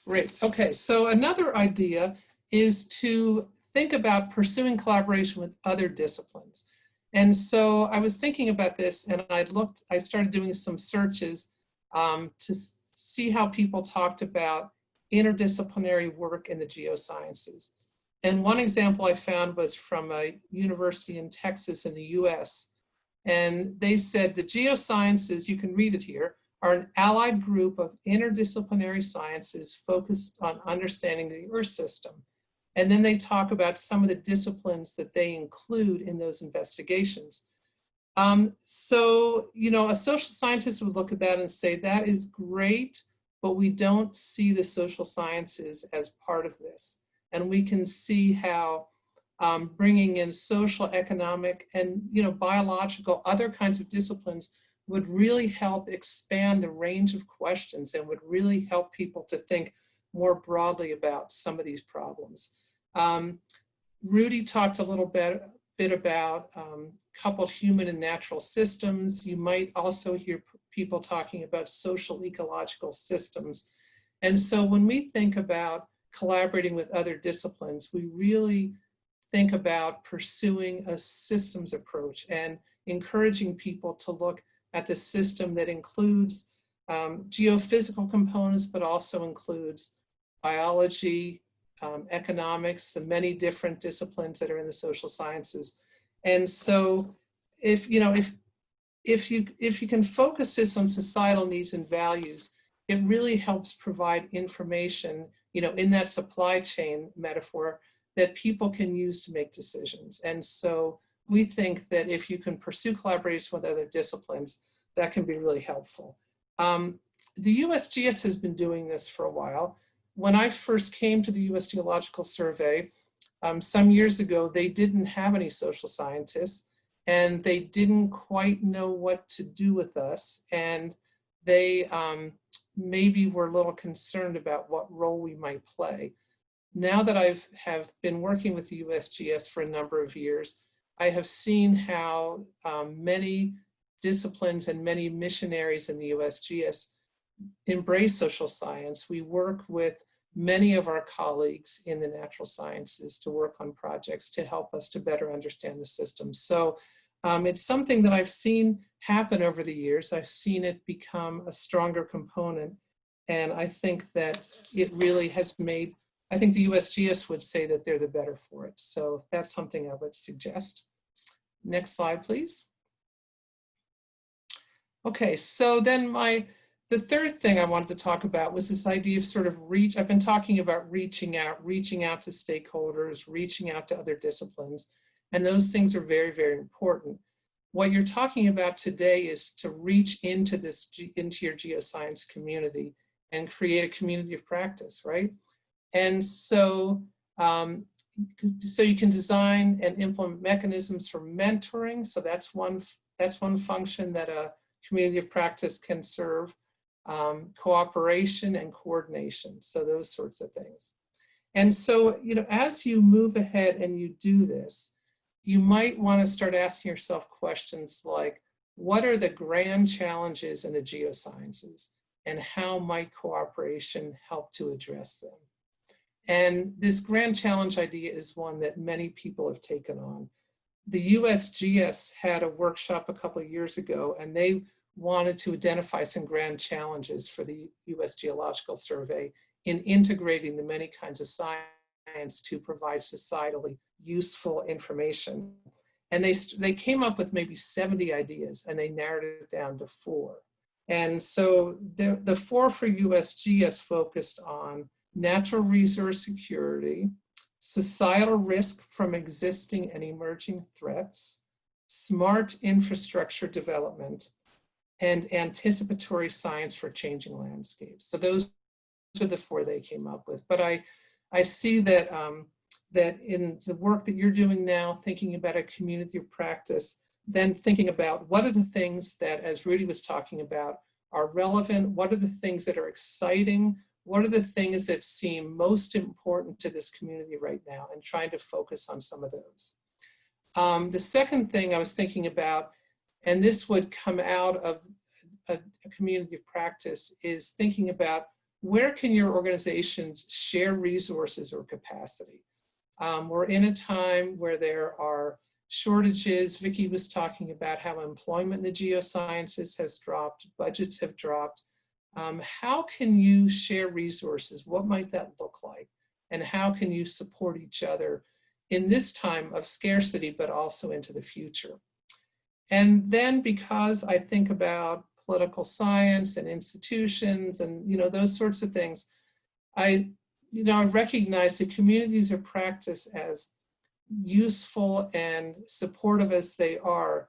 Great. Okay, so another idea is to think about pursuing collaboration with other disciplines. And so I was thinking about this, and I started doing some searches to see how people talked about interdisciplinary work in the geosciences. And one example I found was from a university in Texas in the US. And they said the geosciences, you can read it here, are an allied group of interdisciplinary sciences focused on understanding the Earth system. And then they talk about some of the disciplines that they include in those investigations. So, you know, a social scientist would look at that and say, that is great, but we don't see the social sciences as part of this. And we can see how bringing in social, economic, and, you know, biological, other kinds of disciplines would really help expand the range of questions and would really help people to think more broadly about some of these problems. Rudy talked a little bit about coupled human and natural systems. You might also hear people talking about social ecological systems. And so when we think about collaborating with other disciplines, we really think about pursuing a systems approach and encouraging people to look at the system that includes geophysical components, but also includes biology, economics, the many different disciplines that are in the social sciences. And so if you can focus this on societal needs and values, it really helps provide information, you know, in that supply chain metaphor that people can use to make decisions. And so we think that if you can pursue collaboration with other disciplines, that can be really helpful. The USGS has been doing this for a while. When I first came to the US Geological Survey some years ago, they didn't have any social scientists and they didn't quite know what to do with us. And they maybe were a little concerned about what role we might play. Now that I have been working with the USGS for a number of years, I have seen how many disciplines and many missionaries in the USGS embrace social science. We work with many of our colleagues in the natural sciences to work on projects to help us to better understand the system. So it's something that I've seen happen over the years. I've seen it become a stronger component. And I think that it really has made, I think the USGS would say that they're the better for it. So that's something I would suggest. Next slide, please. Okay, so then the third thing I wanted to talk about was this idea of sort of I've been talking about reaching out to stakeholders, reaching out to other disciplines, and those things are very, very important. What you're talking about today is to reach into your geoscience community and create a community of practice, right? And so, so you can design and implement mechanisms for mentoring. So that's one function that a community of practice can serve. cooperation and coordination. So those sorts of things. And so, you know, as you move ahead and you do this, you might want to start asking yourself questions like, what are the grand challenges in the geosciences and how might cooperation help to address them? And this grand challenge idea is one that many people have taken on. The USGS had a workshop a couple of years ago, and they wanted to identify some grand challenges for the US Geological Survey in integrating the many kinds of science to provide societally useful information. And they came up with maybe 70 ideas, and they narrowed it down to 4. And so the 4 for USGS focused on natural resource security, societal risk from existing and emerging threats, smart infrastructure development, and anticipatory science for changing landscapes. So those are the 4 they came up with. But I see that, that in the work that you're doing now, thinking about a community of practice, then thinking about what are the things that, as Rudy was talking about, are relevant, what are the things that are exciting, what are the things that seem most important to this community right now, and trying to focus on some of those. The second thing I was thinking about, and this would come out of a community of practice, is thinking about where can your organizations share resources or capacity. We're in a time where there are shortages. Vicki was talking about how employment in the geosciences has dropped, budgets have dropped. How can you share resources? What might that look like? And how can you support each other in this time of scarcity, but also into the future? And then, because I think about political science and institutions and, you know, those sorts of things, I recognize the communities of practice, as useful and supportive as they are,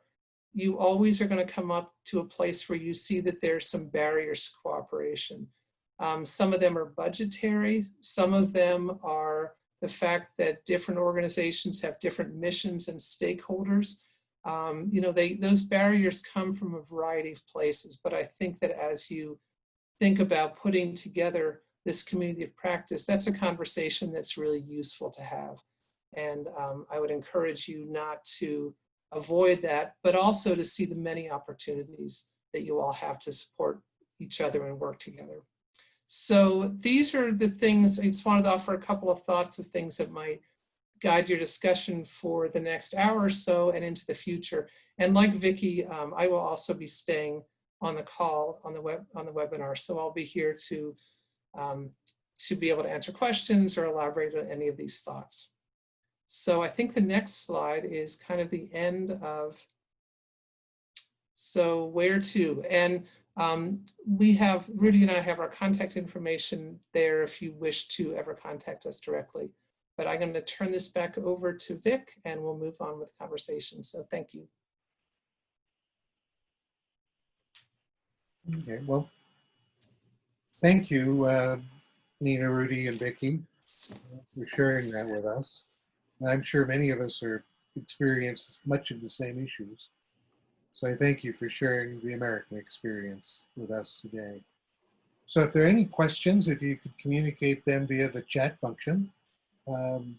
you always are going to come up to a place where you see that there's some barriers to cooperation. Some of them are budgetary. Some of them are the fact that different organizations have different missions and stakeholders. Those barriers come from a variety of places. But I think that as you think about putting together this community of practice, that's a conversation that's really useful to have. And I would encourage you not to avoid that, but also to see the many opportunities that you all have to support each other and work together. So these are the things. I just wanted to offer a couple of thoughts of things that might guide your discussion for the next hour or so and into the future. And like Vicki, I will also be staying on the call on the webinar. So I'll be here to be able to answer questions or elaborate on any of these thoughts. So I think the next slide is kind of the end of, so where to? And Rudy and I have our contact information there if you wish to ever contact us directly. But I'm going to turn this back over to Vic, and we'll move on with the conversation. So thank you. Okay, well, thank you, Nina, Rudy, and Vicki, for sharing that with us. I'm sure many of us experience much of the same issues. So I thank you for sharing the American experience with us today. So if there are any questions, if you could communicate them via the chat function, and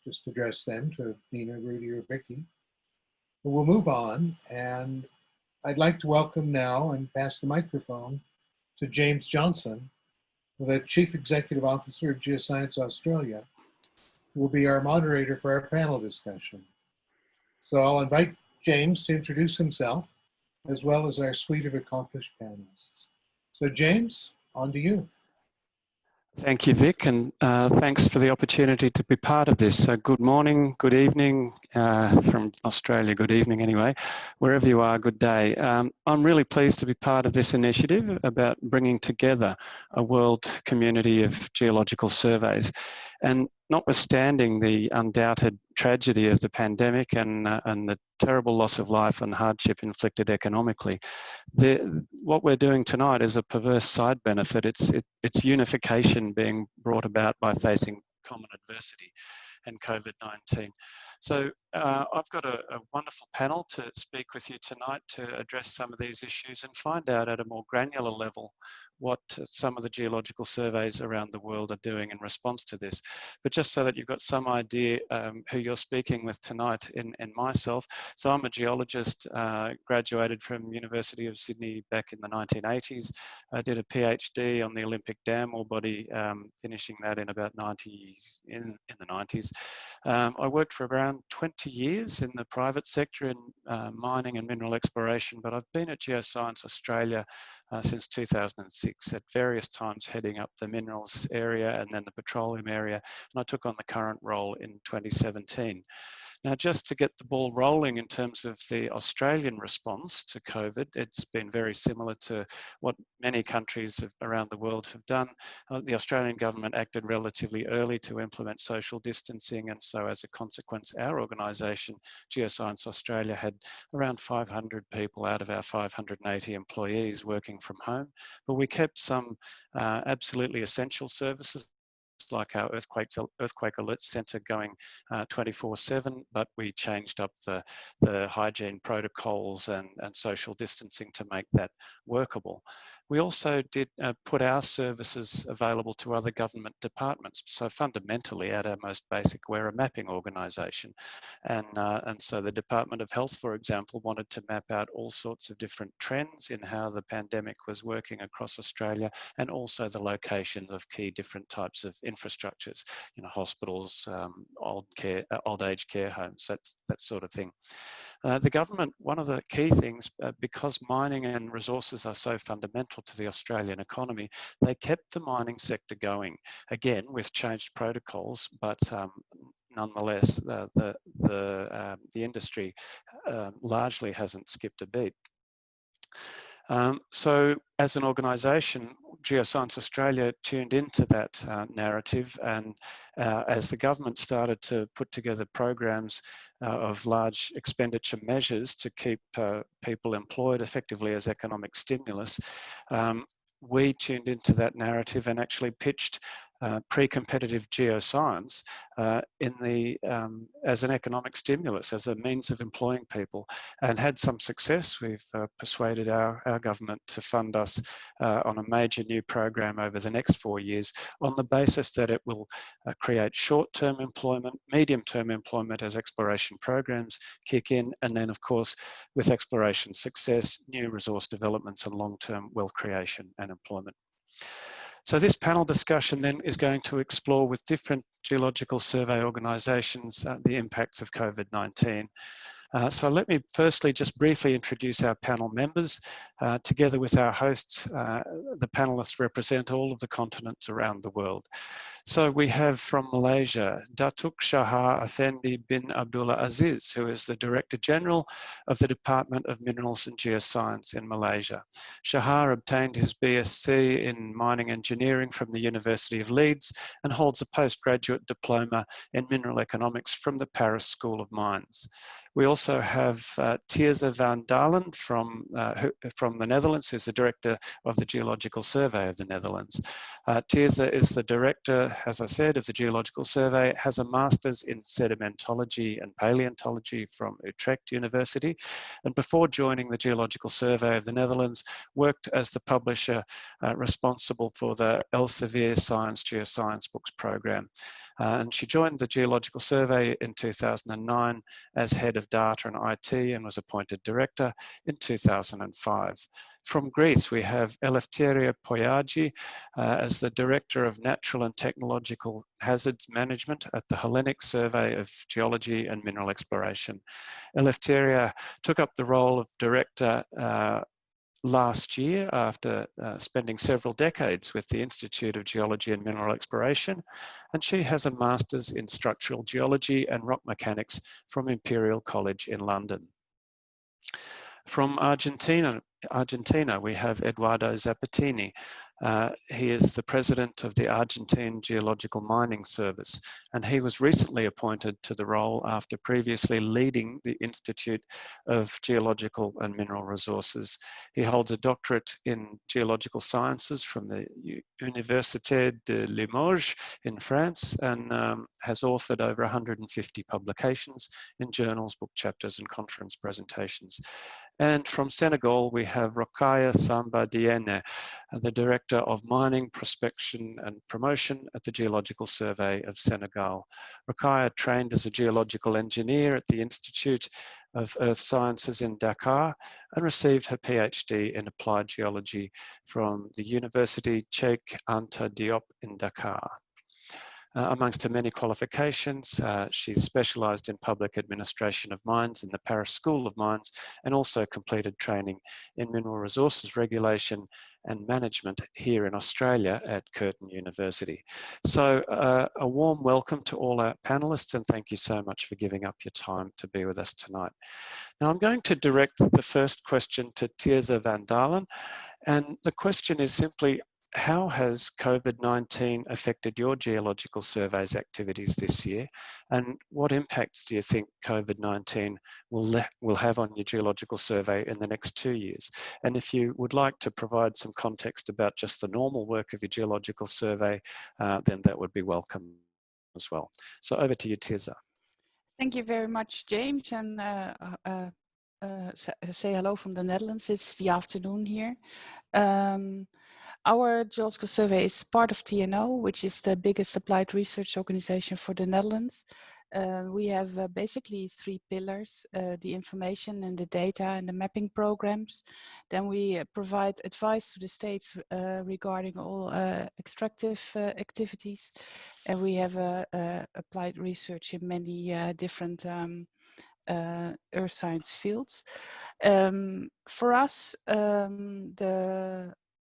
just address them to Nina, Rudy, or Vicki. But we'll move on, and I'd like to welcome now and pass the microphone to James Johnson, the Chief Executive Officer of Geoscience Australia, who will be our moderator for our panel discussion. So I'll invite James to introduce himself, as well as our suite of accomplished panelists. So James, on to you. Thank you, Vic, and thanks for the opportunity to be part of this. So good morning, good evening, from Australia, good evening anyway, wherever you are, good day. I'm really pleased to be part of this initiative about bringing together a world community of geological surveys. And notwithstanding the undoubted tragedy of the pandemic and the terrible loss of life and hardship inflicted economically, what we're doing tonight is a perverse side benefit. It's unification being brought about by facing common adversity and COVID-19. So I've got a wonderful panel to speak with you tonight to address some of these issues and find out at a more granular level what some of the geological surveys around the world are doing in response to this. But just so that you've got some idea who you're speaking with tonight in myself. So I'm a geologist, graduated from University of Sydney back in the 1980s. I did a PhD on the Olympic Dam ore body, finishing that in about in the 90s. I worked for around 20 years in the private sector in mining and mineral exploration, but I've been at Geoscience Australia since 2006 at various times, heading up the minerals area and then the petroleum area, and I took on the current role in 2017. Now, just to get the ball rolling in terms of the Australian response to COVID, it's been very similar to what many countries around the world have done. The Australian government acted relatively early to implement social distancing, and so as a consequence, our organisation, Geoscience Australia, had around 500 people out of our 580 employees working from home, but we kept some absolutely essential services like our earthquake alert center going 24/7, but we changed up the hygiene protocols and social distancing to make that workable. We also did put our services available to other government departments. So fundamentally, at our most basic, we're a mapping organisation. And so the Department of Health, for example, wanted to map out all sorts of different trends in how the pandemic was working across Australia, and also the locations of key different types of infrastructures, you know, hospitals, old age care homes, that sort of thing. The government, one of the key things, because mining and resources are so fundamental to the Australian economy, they kept the mining sector going, again, with changed protocols, but nonetheless, the industry largely hasn't skipped a beat. So as an organisation, Geoscience Australia tuned into that narrative, and as the government started to put together programs of large expenditure measures to keep people employed effectively as economic stimulus, we tuned into that narrative and actually pitched pre-competitive geoscience as an economic stimulus, as a means of employing people, and had some success. We've persuaded our government to fund us on a major new program over the next 4 years on the basis that it will create short-term employment, medium-term employment as exploration programs kick in, and then of course with exploration success, new resource developments and long-term wealth creation and employment. So this panel discussion then is going to explore with different geological survey organisations the impacts of COVID-19. So let me firstly just briefly introduce our panel members. Together with our hosts, the panellists represent all of the continents around the world. So we have from Malaysia, Datuk Shahar Effendi bin Abdullah Aziz, who is the Director General of the Department of Minerals and Geoscience in Malaysia. Shahar obtained his BSc in Mining Engineering from the University of Leeds and holds a postgraduate diploma in Mineral Economics from the Paris School of Mines. We also have Tirza van Daalen from the Netherlands, who's the Director of the Geological Survey of the Netherlands. Tirza is the Director, as I said, of the Geological Survey, has a Master's in Sedimentology and Paleontology from Utrecht University, and before joining the Geological Survey of the Netherlands, worked as the publisher responsible for the Elsevier Science Geoscience Books program. And she joined the Geological Survey in 2009 as Head of Data and IT and was appointed Director in 2005. From Greece, we have Eleftheria Poyagi as the Director of Natural and Technological Hazards Management at the Hellenic Survey of Geology and Mineral Exploration. Eleftheria took up the role of Director last year after spending several decades with the Institute of Geology and Mineral Exploration, and she has a Master's in Structural Geology and Rock Mechanics from Imperial College in London. From Argentina, we have Eduardo Zappettini. He is the president of the Argentine Geological Mining Service, and he was recently appointed to the role after previously leading the Institute of Geological and Mineral Resources. He holds a doctorate in geological sciences from the Université de Limoges in France, and has authored over 150 publications in journals, book chapters, and conference presentations. And from Senegal, we have Rokhaya Samba Diene, the Director of Mining, Prospection and Promotion at the Geological Survey of Senegal. Rokhaya trained as a geological engineer at the Institute of Earth Sciences in Dakar and received her PhD in applied geology from the University Cheikh Anta Diop in Dakar. Amongst her many qualifications, she's specialised in public administration of mines in the Paris School of Mines and also completed training in mineral resources regulation and management here in Australia at Curtin University. So a warm welcome to all our panellists and thank you so much for giving up your time to be with us tonight. Now I'm going to direct the first question to Tirza van Daalen, and the question is simply, how has COVID-19 affected your geological surveys activities this year? And what impacts do you think COVID-19 will have on your geological survey in the next 2 years? And if you would like to provide some context about just the normal work of your geological survey, then that would be welcome as well. So over to you, Tirza. Thank you very much, James, and say hello from the Netherlands. It's the afternoon here. Our Geological Survey is part of TNO, which is the biggest applied research organization for the Netherlands. We have basically 3 pillars, the information and the data and the mapping programs. Then we provide advice to the states regarding all extractive activities. And we have applied research in many different earth science fields. For us,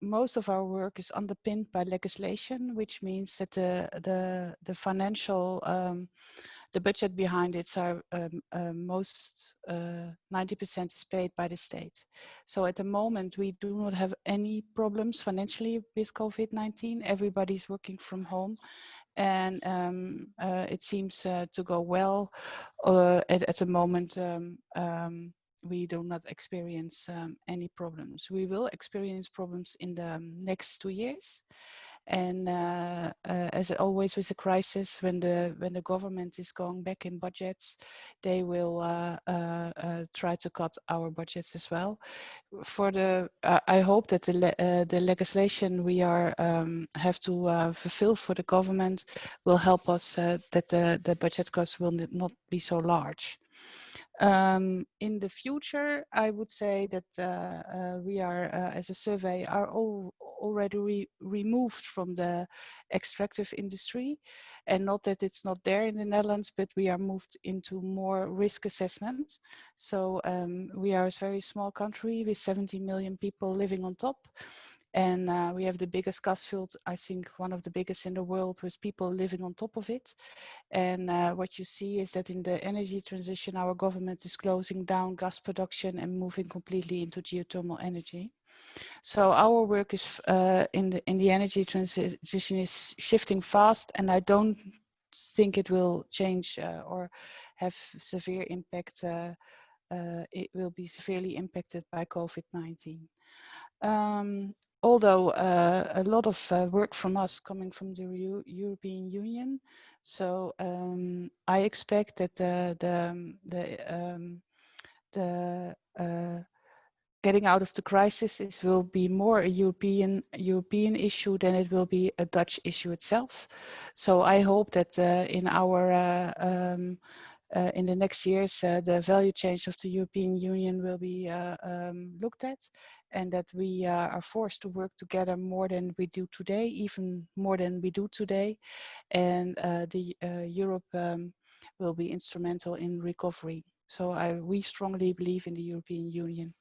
most of our work is underpinned by legislation, which means that the financial, the budget behind it are most 90% is paid by the state. So at the moment, we do not have any problems financially with COVID-19. Everybody's working from home. And it seems to go well. At the moment, we do not experience any problems. We will experience problems in the next 2 years. And as always with a crisis, when the government is going back in budgets, they will try to cut our budgets as well. For the, I hope that the legislation we are have to fulfill for the government will help us that the budget cuts will not be so large. In the future, I would say that we are, as a survey, are already removed from the extractive industry, and not that it's not there in the Netherlands, but we are moved into more risk assessment. So we are a very small country with 70 million people living on top. And we have the biggest gas field, I think one of the biggest in the world, with people living on top of it. And what you see is that in the energy transition, our government is closing down gas production and moving completely into geothermal energy. So our work is in the energy transition is shifting fast, and I don't think it will change or have severe impact. It will be severely impacted by COVID-19. Although a lot of work from us coming from the European Union, so I expect that the getting out of the crisis will be more a European issue than it will be a Dutch issue itself. So I hope that in our in the next years, the value chain of the European Union will be looked at, and that we are forced to work together more than we do today, even more than we do today. And Europe will be instrumental in recovery. So we strongly believe in the European Union.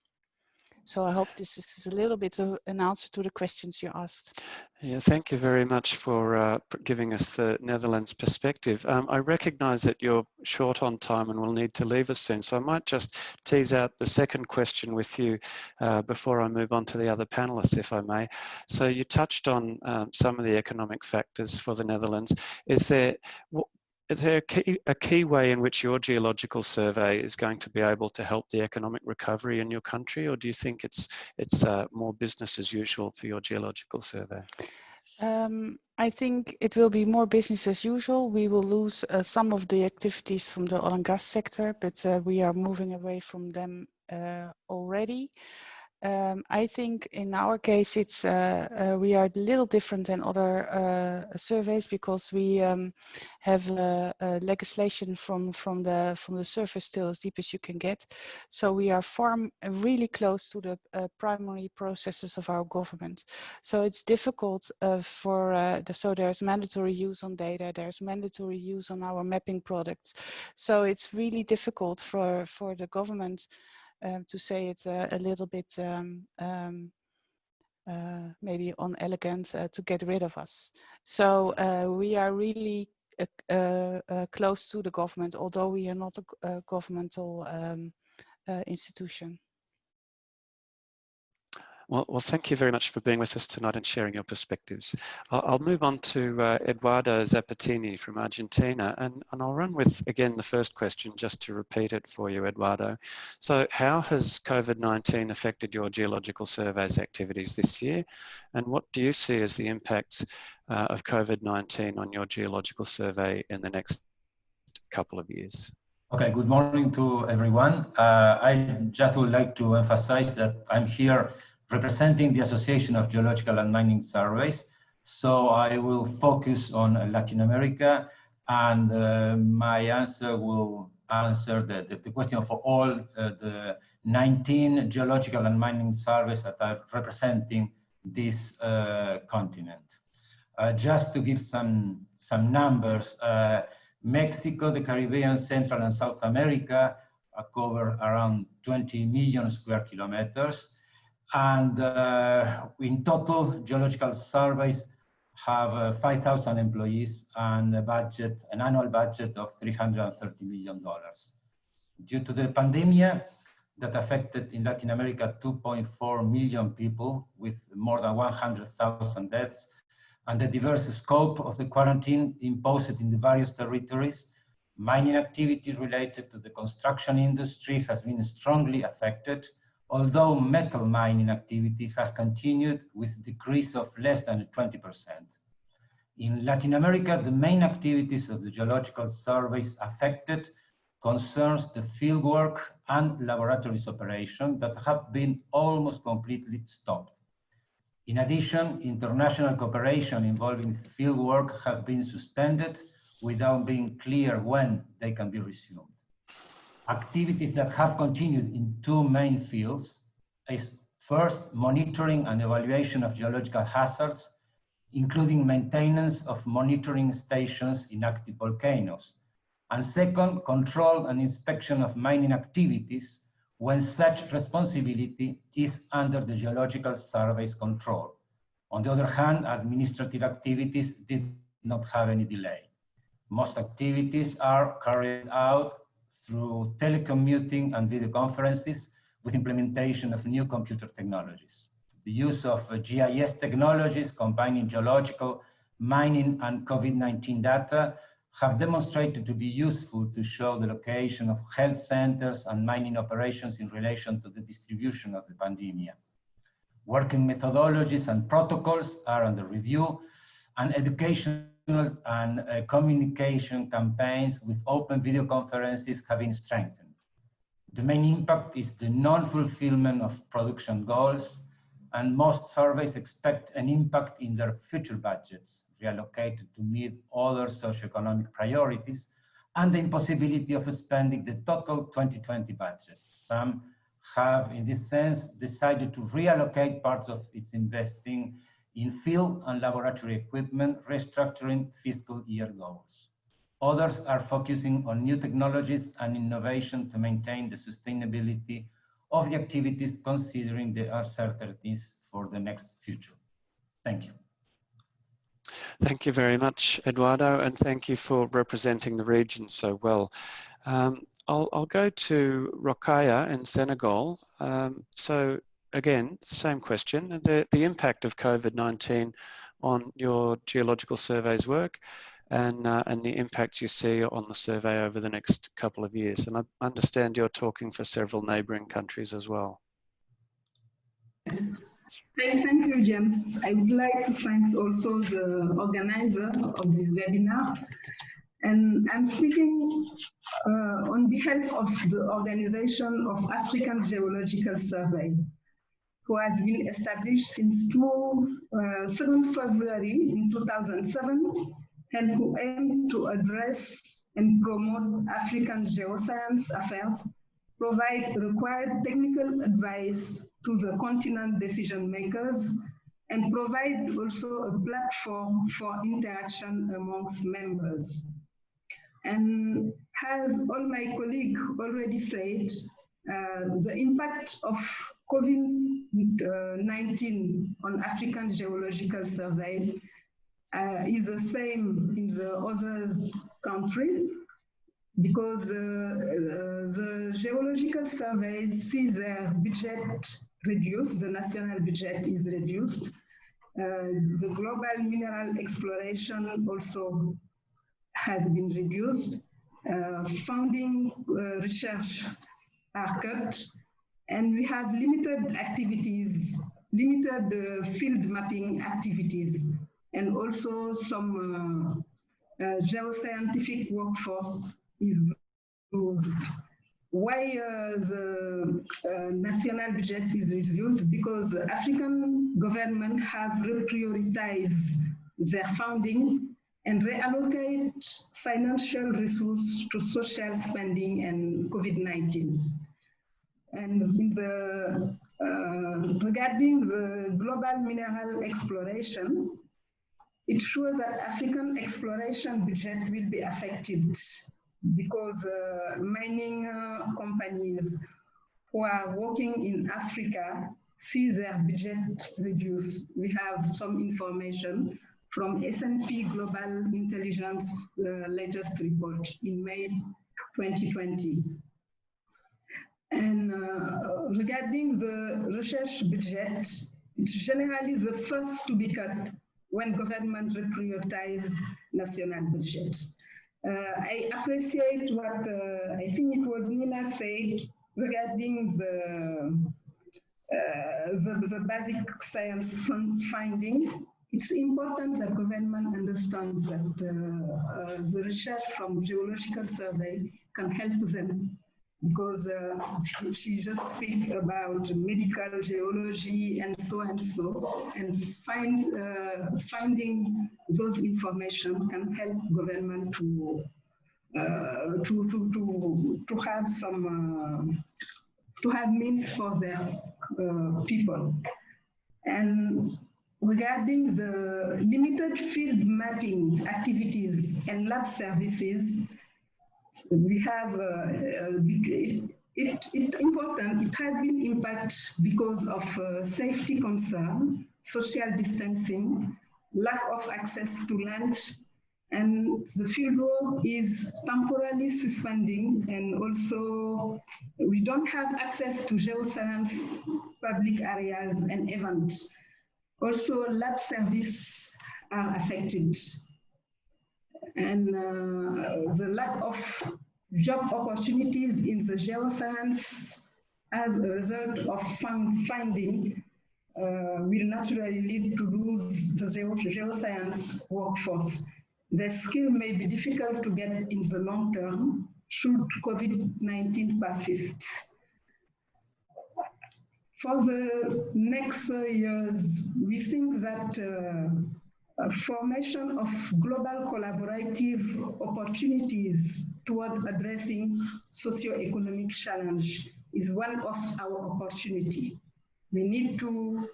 So I hope this is a little bit of an answer to the questions you asked. Yeah, thank you very much for giving us the Netherlands perspective. I recognise that you're short on time and will need to leave us soon, so I might just tease out the second question with you before I move on to the other panellists, if I may. So you touched on some of the economic factors for the Netherlands. Is there a key way in which your geological survey is going to be able to help the economic recovery in your country, or do you think it's more business as usual for your geological survey? I think it will be more business as usual. We will lose some of the activities from the oil and gas sector, but we are moving away from them already. I think in our case, it's we are a little different than other surveys because we have legislation from the surface still as deep as you can get. So we are really close to the primary processes of our government. So it's difficult so there's mandatory use on data, there's mandatory use on our mapping products. So it's really difficult for the government to say it a little bit maybe unelegant to get rid of us. So we are really close to the government, although we are not a governmental institution. Well, thank you very much for being with us tonight and sharing your perspectives. I'll move on to Eduardo Zappettini from Argentina, and I'll run with, again, the first question just to repeat it for you, Eduardo. So how has COVID-19 affected your geological surveys activities this year? And what do you see as the impacts of COVID-19 on your geological survey in the next couple of years? Okay, good morning to everyone. I just would like to emphasize that I'm here representing the Association of Geological and Mining Surveys. So I will focus on Latin America, and my answer will answer the question for all the 19 geological and mining surveys that are representing this continent. Just to give some numbers, Mexico, the Caribbean, Central and South America cover around 20 million square kilometers. And in total, geological surveys have 5,000 employees and an annual budget of $330 million. Due to the pandemic that affected in Latin America 2.4 million people with more than 100,000 deaths, and the diverse scope of the quarantine imposed in the various territories, mining activity related to the construction industry has been strongly affected, although metal mining activity has continued with a decrease of less than 20%. In Latin America, the main activities of the geological surveys affected concerns the fieldwork and laboratories operation that have been almost completely stopped. In addition, international cooperation involving fieldwork have been suspended without being clear when they can be resumed. Activities that have continued in two main fields is first, monitoring and evaluation of geological hazards, including maintenance of monitoring stations in active volcanoes. And second, control and inspection of mining activities when such responsibility is under the Geological Surveys control. On the other hand, administrative activities did not have any delay. Most activities are carried out through telecommuting and video conferences with implementation of new computer technologies. The use of GIS technologies combining geological, mining, and COVID-19 data have demonstrated to be useful to show the location of health centers and mining operations in relation to the distribution of the pandemic. Working methodologies and protocols are under review, and educational and communication campaigns with open video conferences have been strengthened. The main impact is the non-fulfillment of production goals, and most surveys expect an impact in their future budgets, reallocated to meet other socioeconomic priorities, and the impossibility of spending the total 2020 budget. Some have, in this sense, decided to reallocate parts of its investing in field and laboratory equipment, restructuring fiscal year goals. Others are focusing on new technologies and innovation to maintain the sustainability of the activities, considering the uncertainties for the next future. Thank you. Thank you very much, Eduardo, and thank you for representing the region so well. I'll go to Rokhaya in Senegal. So again, same question, the impact of COVID-19 on your geological surveys work and the impacts you see on the survey over the next couple of years. And I understand you're talking for several neighboring countries as well. Thank you, James. I would like to thank also the organizer of this webinar And I'm speaking on behalf of the Organization of African Geological Survey, who has been established since 7 February in 2007, and who aim to address and promote African geoscience affairs, provide required technical advice to the continent decision makers, and provide also a platform for interaction amongst members. And as all my colleagues already said, the impact of COVID-19 on African Geological Survey is the same in the other countries, because the geological surveys see their budget reduced, the national budget is reduced. The global mineral exploration also has been reduced. Funding research are cut, and we have limited activities, limited field mapping activities, and also some geoscientific workforce is reduced. Why the national budget is reduced? Because African government have reprioritized their funding and reallocate financial resources to social spending and COVID-19. And in the, regarding the global mineral exploration, it shows that African exploration budget will be affected because mining companies who are working in Africa see their budget reduced. We have some information from S&P Global Intelligence latest report in May 2020. And regarding the research budget, it's generally the first to be cut when government reprioritize national budgets. I appreciate what I think it was Nina said regarding the basic science finding. It's important that government understands that the research from Geological Survey can help them, because she just speak about medical geology and so, and finding those information can help government to have some to have means for their people. And regarding the limited field mapping activities and lab services, we have it's important. It has been impact because of safety concern, social distancing, lack of access to land, and the field work is temporarily suspending, and also we don't have access to geoscience public areas and events. Also, lab service are affected. And the lack of job opportunities in the geoscience as a result of funding will naturally lead to lose the geoscience workforce. The skill may be difficult to get in the long term should COVID-19 persist. For the next years, we think that formation of global collaborative opportunities toward addressing socio-economic challenge is one of our opportunity. We need to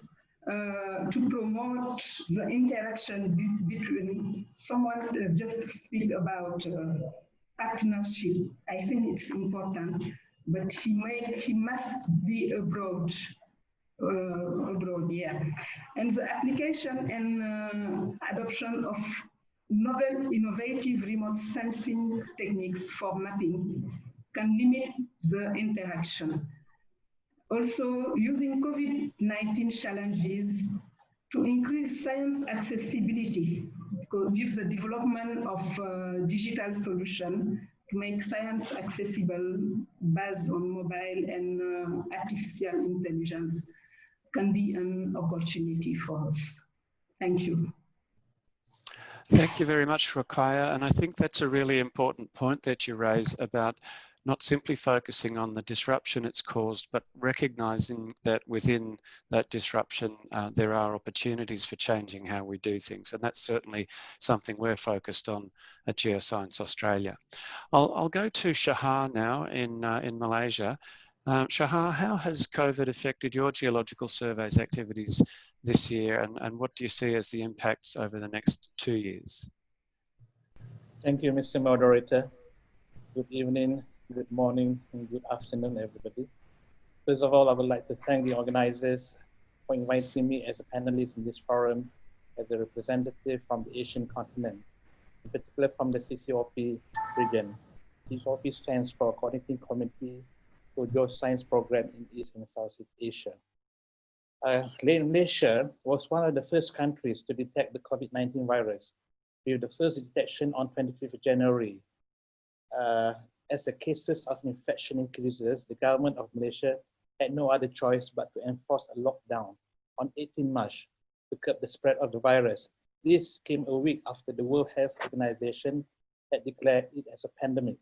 promote the interaction between someone just speak about partnership. I think it's important, but he must be abroad. Yeah. And the application and adoption of novel, innovative remote sensing techniques for mapping can limit the interaction. Also, using COVID-19 challenges to increase science accessibility, with the development of digital solution to make science accessible based on mobile and artificial intelligence can be an opportunity for us. Thank you. Thank you very much, Rokhaya. And I think that's a really important point that you raise about not simply focusing on the disruption it's caused, but recognizing that within that disruption, there are opportunities for changing how we do things. And that's certainly something we're focused on at Geoscience Australia. I'll go to Shahar now in Malaysia. Shahar, how has COVID affected your geological surveys activities this year, and what do you see as the impacts over the next 2 years? Thank you, Mr. Moderator. Good evening, good morning, and good afternoon, everybody. First of all, I would like to thank the organizers for inviting me as a panelist in this forum as a representative from the Asian continent, in particular from the CCOP region. CCOP stands for Coordinating Committee for Geoscience Program in East and Southeast Asia. Malaysia was one of the first countries to detect the COVID-19 virus, with the first detection on 25th of January. As the cases of infection increases, the government of Malaysia had no other choice but to enforce a lockdown on 18 March to curb the spread of the virus. This came a week after the World Health Organization had declared it as a pandemic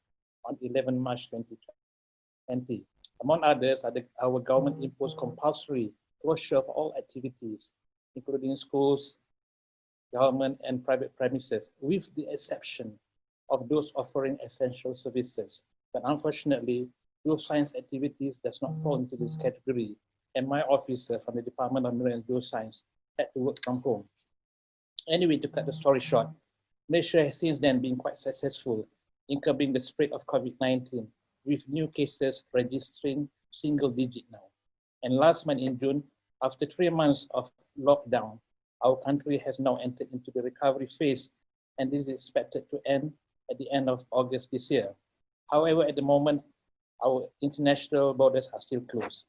on 11 March 2020. Among others, our government imposed compulsory closure of all activities, including schools, government and private premises, with the exception of those offering essential services. But unfortunately, geoscience activities does not fall into this category, and my officer from the Department of Mineral and Geoscience had to work from home. Anyway, to cut the story short, Malaysia has since then been quite successful in curbing the spread of COVID-19, with new cases registering single digit now. And last month in June, after 3 months of lockdown, our country has now entered into the recovery phase, and this is expected to end at the end of August this year. However, at the moment, our international borders are still closed.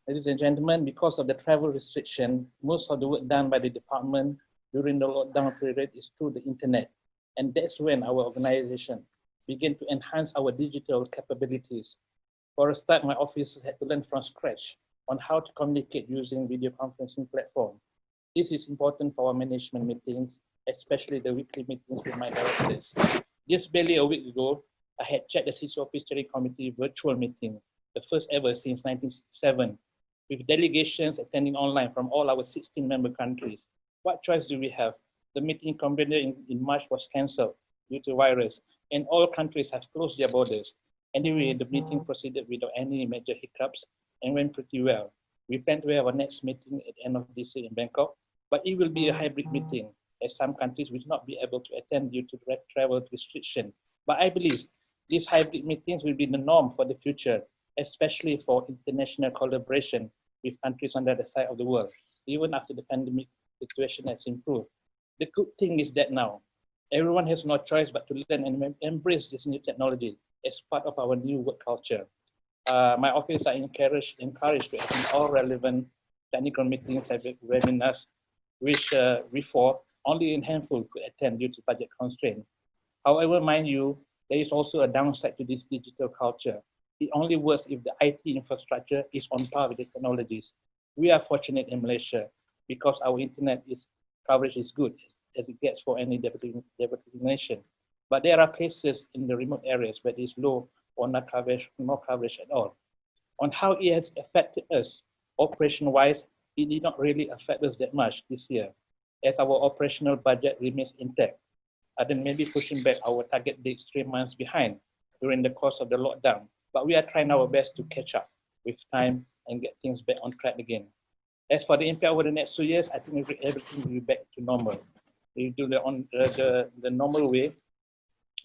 Ladies and gentlemen, because of the travel restriction, most of the work done by the department during the lockdown period is through the internet. And that's when our organization began to enhance our digital capabilities. For a start, my officers had to learn from scratch on how to communicate using video conferencing platform. This is important for our management meetings, especially the weekly meetings with my directors. Just barely a week ago, I had checked the CCOP Steering Committee virtual meeting, the first ever since 1967, with delegations attending online from all our 16 member countries. What choice do we have? The meeting convened in March was cancelled due to virus, and all countries have closed their borders. Anyway, the meeting proceeded without any major hiccups and went pretty well. We plan to have our next meeting at the end of this year in Bangkok, but it will be a hybrid meeting, as some countries will not be able to attend due to travel restriction. But I believe these hybrid meetings will be the norm for the future, especially for international collaboration with countries on the other side of the world, even after the pandemic situation has improved. The good thing is that now, everyone has no choice but to learn and embrace this new technology as part of our new work culture. My office are encouraged to attend all relevant technical meetings and webinars, which before only a handful could attend due to budget constraints. However, mind you, there is also a downside to this digital culture. It only works if the IT infrastructure is on par with the technologies. We are fortunate in Malaysia because our internet coverage is good as it gets for any developing nation. But there are places in the remote areas where there is low or no coverage at all. On how it has affected us, operation-wise, it did not really affect us that much this year, as our operational budget remains intact, other than maybe pushing back our target dates 3 months behind during the course of the lockdown. But we are trying our best to catch up with time and get things back on track again. As for the impact over the next 2 years, I think everything will be back to normal. We do the normal way,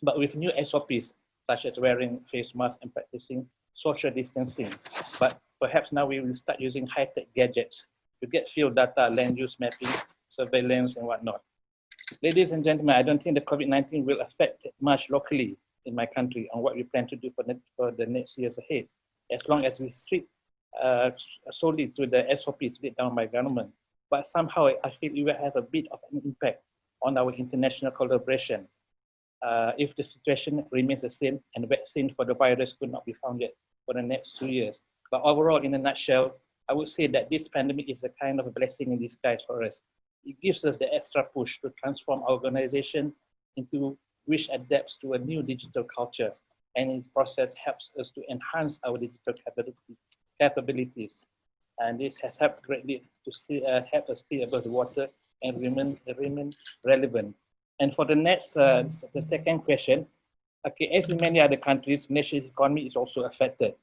but with new SOPs, such as wearing face masks and practicing social distancing. But perhaps now we will start using high-tech gadgets to get field data, land use mapping, surveillance, and whatnot. Ladies and gentlemen, I don't think the COVID-19 will affect much locally in my country on what we plan to do for the next years ahead, as long as we stick solely to the SOPs laid down by government. But somehow I feel it will have a bit of an impact on our international collaboration if the situation remains the same and vaccine for the virus could not be found yet for the next 2 years. But overall, in a nutshell, I would say that this pandemic is a kind of a blessing in disguise for us, It gives us the extra push to transform our organization into which adapts to a new digital culture, and in the process helps us to enhance our digital capabilities. And this has helped greatly to help us stay above the water and remain relevant. And for the next, the second question, okay, as in many other countries, national economy is also affected,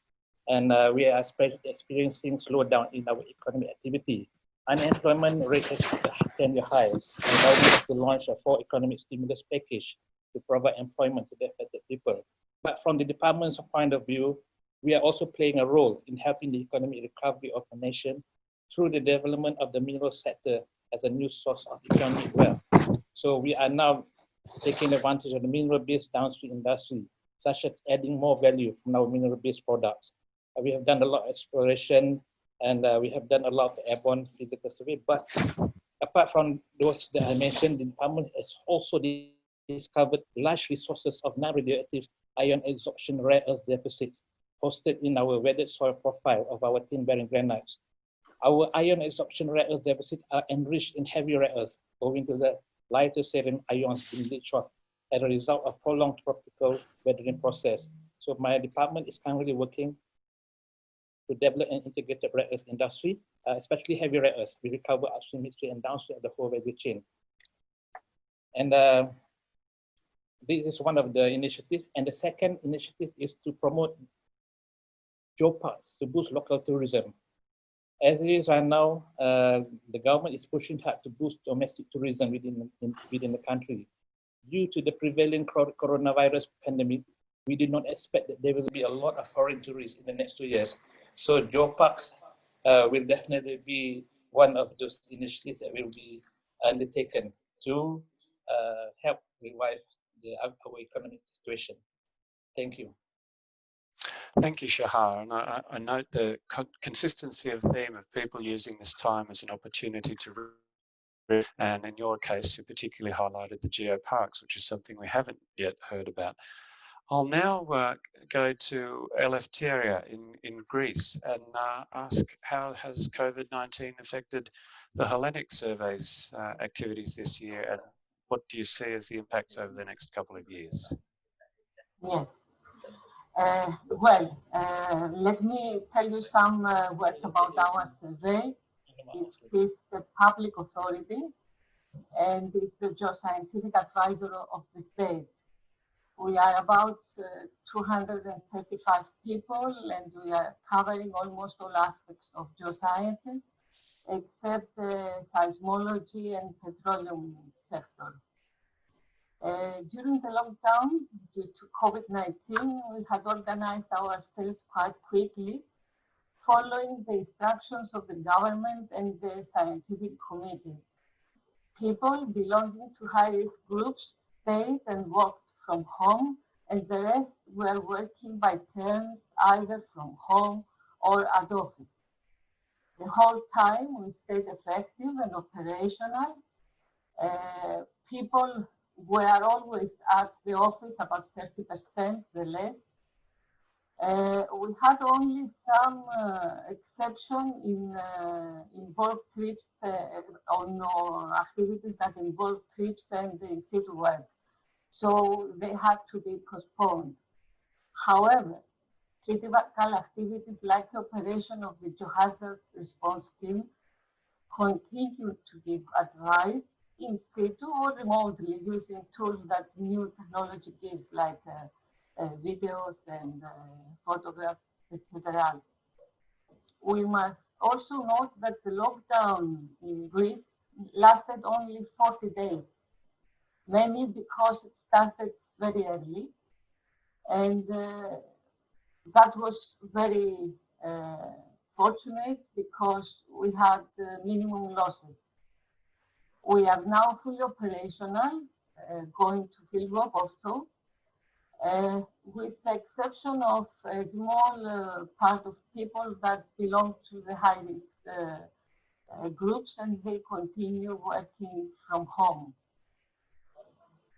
and we are experiencing slowdown in our economic activity. Unemployment rate is at a 10-year high, and now we have to launch a 4 economic stimulus package to provide employment to the affected people. But from the department's point of view, we are also playing a role in helping the economic recovery of the nation through the development of the mineral sector as a new source of economic wealth. So we are now taking advantage of the mineral-based downstream industry, such as adding more value from our mineral-based products. We have done a lot of exploration, and we have done a lot of airborne physical survey. But apart from those that I mentioned, the department has also discovered large resources of non-radioactive ion adsorption rare earth deposits hosted in our weathered soil profile of our tin-bearing granites. Our ion adsorption rare earth deposits are enriched in heavy rare earth owing to the lighter serum ions being leached off as a result of prolonged tropical weathering process. So my department is currently working to develop an integrated rare earth industry, especially heavy rare earths. We recover upstream, midstream, and downstream of the whole value chain. And this is one of the initiatives. And the second initiative is to promote geoparks to boost local tourism. As it is right now, the government is pushing hard to boost domestic tourism within the country. Due to the prevailing coronavirus pandemic, we did not expect that there will be a lot of foreign tourists in the next 2 years. So geoparks will definitely be one of those initiatives that will be undertaken to help revive our economic situation. Thank you. Thank you, Shahar. And I note the consistency of theme of people using this time as an opportunity to read, and in your case, you particularly highlighted the geoparks, which is something we haven't yet heard about. I'll now go to Eleftheria in Greece and ask, how has COVID-19 affected the Hellenic Surveys activities this year, and what do you see as the impacts over the next couple of years? Yes. Let me tell you some words about our survey. It is a public authority, and it's the geoscientific advisor of the state. We are about 235 people, and we are covering almost all aspects of geosciences, except the seismology and petroleum sector. During the lockdown, due to COVID-19, we had organized ourselves quite quickly, following the instructions of the government and the scientific committee. People belonging to high-risk groups stayed and worked from home, and the rest were working by turns, either from home or at office. The whole time we stayed effective and operational. People were always at the office, about 30%, the less. We had only some exception in work trips on activities that involve trips and in situ work. So they had to be postponed. However, critical activities like the operation of the geohazard response team continued to give advice in situ or remotely using tools that new technology gives, like videos and photographs, etc. We must also note that the lockdown in Greece lasted only 40 days, mainly because it started very early, and that was very fortunate because we had minimum losses. We are now fully operational, going to fieldwork also, with the exception of a small part of people that belong to the high-risk groups, and they continue working from home.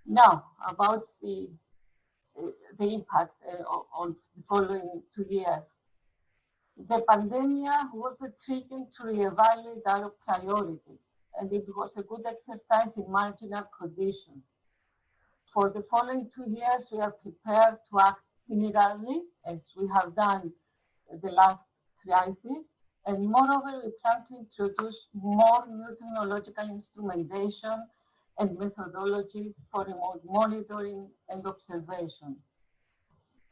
Now, about the impact on the following 2 years. The pandemic was a trigger to reevaluate our priorities and it was a good exercise in marginal conditions. For the following 2 years, we are prepared to act similarly as we have done the last crisis, and moreover, we plan to introduce more new technological instrumentation and methodologies for remote monitoring and observation.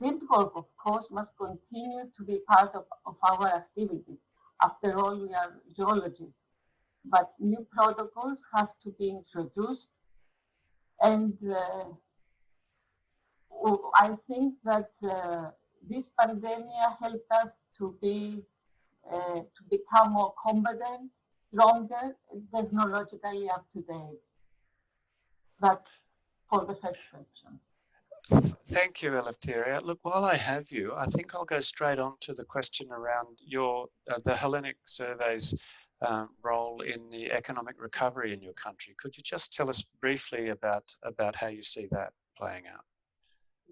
Fieldwork, of course, must continue to be part of our activities. After all, we are geologists, but new protocols have to be introduced, and I think that this pandemic helped us to become more competent, stronger, and technologically up to date. That's for the first question. Thank you, Eleftheria. Look, while I have you, I think I'll go straight on to the question around your the Hellenic Surveys role in the economic recovery in your country. Could you just tell us briefly about how you see that playing out?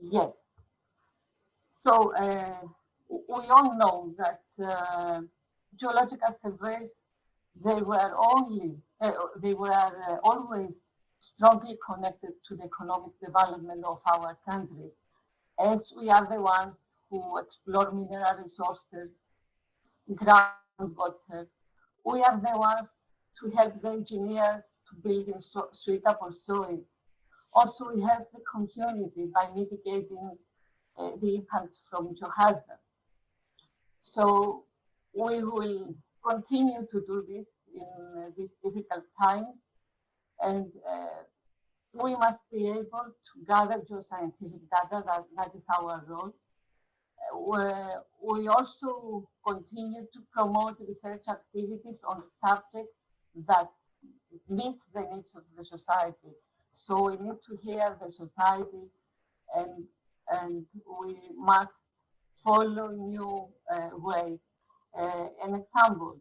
Yes. So we all know that geological surveys, they were always strongly connected to the economic development of our country, as we are the ones who explore mineral resources, groundwater. We are the ones to help the engineers to build in suitable soil. Also, we help the community by mitigating the impacts from geohazards. So we will continue to do this in these difficult times, and we must be able to gather geoscientific data. That is our role. We also continue to promote research activities on subjects that meet the needs of the society. So we need to hear the society, and we must follow new ways. An example,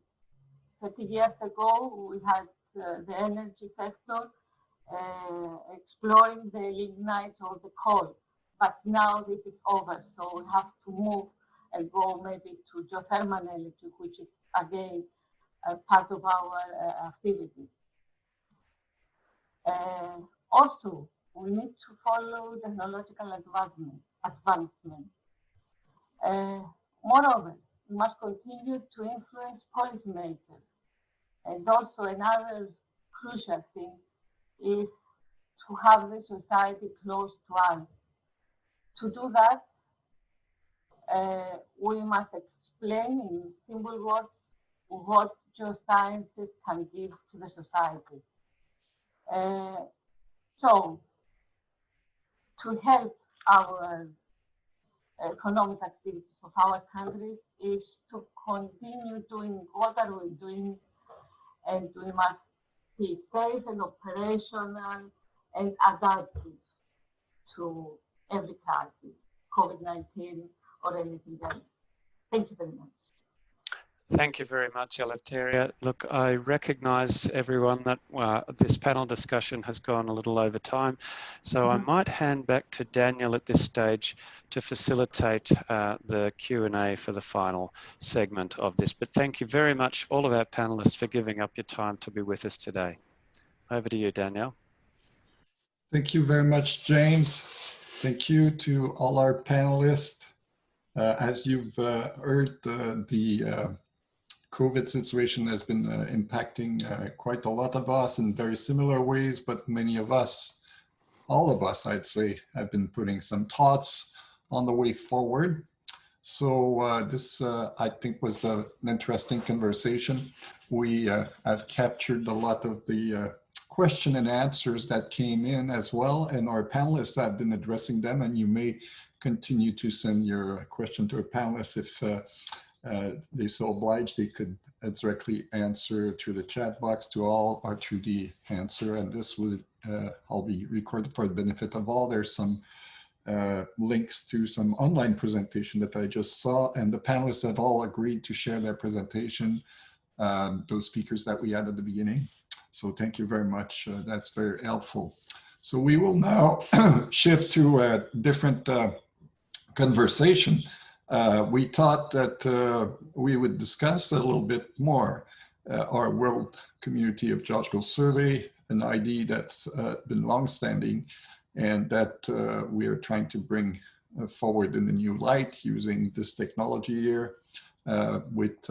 30 years ago, we had the energy sector exploring the lignite or the coal, but now this is over, so we have to move and go maybe to geothermal energy, which is again part of our activities. Also, we need to follow technological advancement. Moreover, we must continue to influence policymakers. And also another crucial thing is to have the society close to us. To do that, we must explain in simple words what geosciences can give to the society. So, to help our economic activities of our countries is to continue doing what are we doing, and we must be safe and operational and adaptive to every crisis, COVID-19 or anything else. Thank you very much. Thank you very much, Eleftheria. Look, I recognise everyone that this panel discussion has gone a little over time, so I might hand back to Daniel at this stage to facilitate the Q&A for the final segment of this. But thank you very much, all of our panelists, for giving up your time to be with us today. Over to you, Daniel. Thank you very much, James. Thank you to all our panelists. As you've heard, the COVID situation has been impacting quite a lot of us in very similar ways, but many of us, all of us, I'd say, have been putting some thoughts on the way forward. So this, I think, was an interesting conversation. We have captured a lot of the question and answers that came in as well, and our panelists have been addressing them, and you may continue to send your question to our panelists if they so obliged. They could directly answer through the chat box to all or through the answer, and this will all be recorded for the benefit of all. There's some links to some online presentation that I just saw, and the panelists have all agreed to share their presentation, those speakers that we had at the beginning. So thank you very much. That's very helpful. So we will now shift to a different conversation. We thought that we would discuss a little bit more our World Community of Geological Survey, an idea that's been long-standing and that we are trying to bring forward in a new light using this technology here with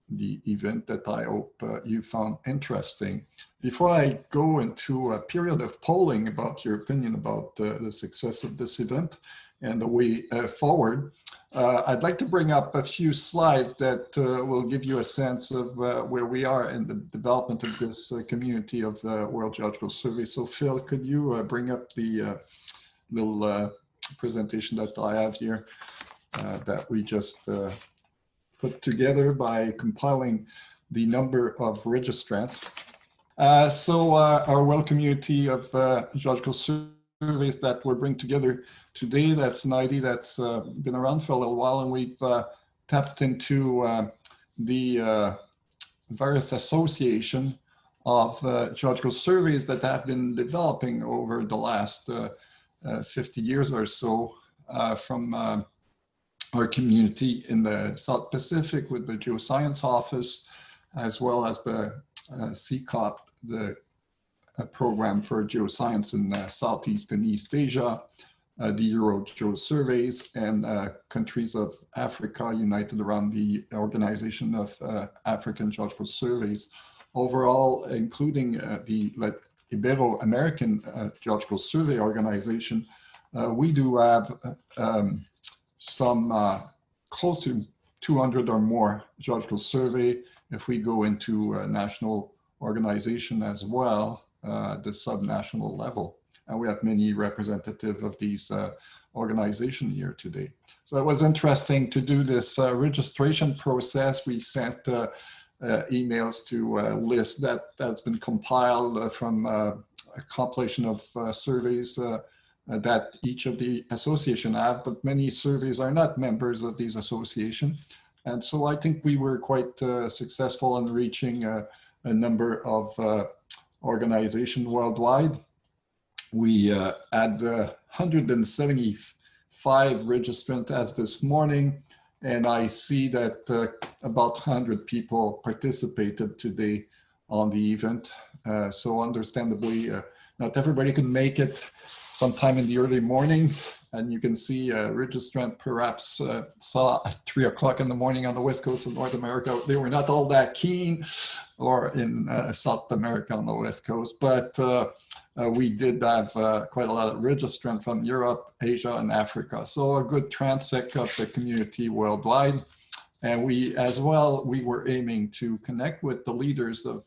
the event that I hope you found interesting. Before I go into a period of polling about your opinion about the success of this event and the way forward, I'd like to bring up a few slides that will give you a sense of where we are in the development of this community of World Geological Survey. So Phil, could you bring up the little presentation that I have here that we just put together by compiling the number of registrants. So our World Community of Geological Surveys that we're bringing together today, that's an idea that's been around for a little while, and we've tapped into the various association of geological surveys that have been developing over the last 50 years or so from our community in the South Pacific with the Geoscience Office, as well as the CCOP, the program for geoscience in Southeast and East Asia, the EuroGeoSurveys, and countries of Africa united around the Organization of African Geological Surveys. Overall, including the Iberoamerican Geological Survey Organization, we do have some close to 200 or more geological survey. If we go into national organization as well, the subnational level, and we have many representatives of these organizations here today. So it was interesting to do this registration process. We sent emails to a list that's been compiled from a compilation of surveys that each of the association have, but many surveys are not members of these associations. And so I think we were quite successful in reaching a number of organizations worldwide. We had 175 registrants as this morning, and I see that about 100 people participated today on the event. So understandably, not everybody could make it sometime in the early morning, and you can see registrant perhaps saw at 3 o'clock in the morning on the west coast of North America. They were not all that keen, or in South America on the west coast, but we did have quite a lot of registrants from Europe, Asia, and Africa. So a good transect of the community worldwide. And we, as well, we were aiming to connect with the leaders of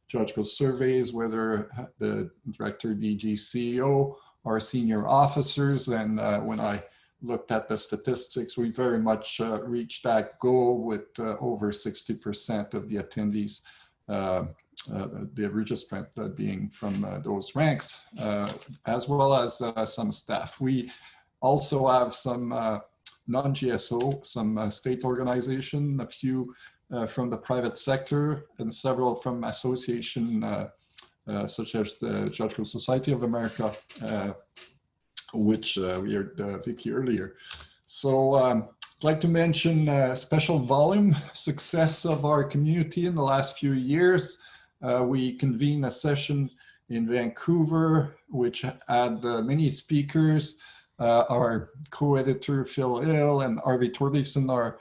geological surveys, whether the director, DG, CEO, or senior officers. And when I looked at the statistics, we very much reached that goal with over 60% of the attendees, the registrant being from those ranks, as well as some staff. We also have some non-GSO, some state organization, a few from the private sector, and several from association such as the Geological Society of America, which we heard Vicki earlier. So I'd like to mention special volume success of our community in the last few years. We convened a session in Vancouver, which had many speakers. Our co-editor Phil Hill and Arvi Torleifson are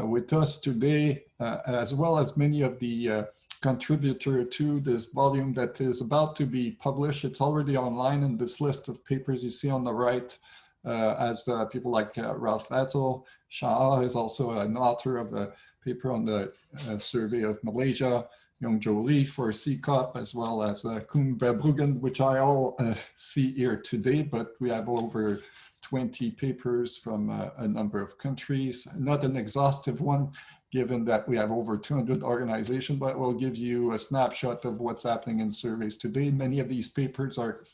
with us today, as well as many of the contributor to this volume that is about to be published. It's already online in this list of papers you see on the right, as people like Ralph Vattel. Shah is also an author of a paper on the survey of Malaysia, Young Jo Lee for CCOP, as well as Koen Verbruggen, which I all see here today, but we have over 20 papers from a number of countries. Not an exhaustive one, given that we have over 200 organizations, but we'll give you a snapshot of what's happening in surveys today. Many of these papers are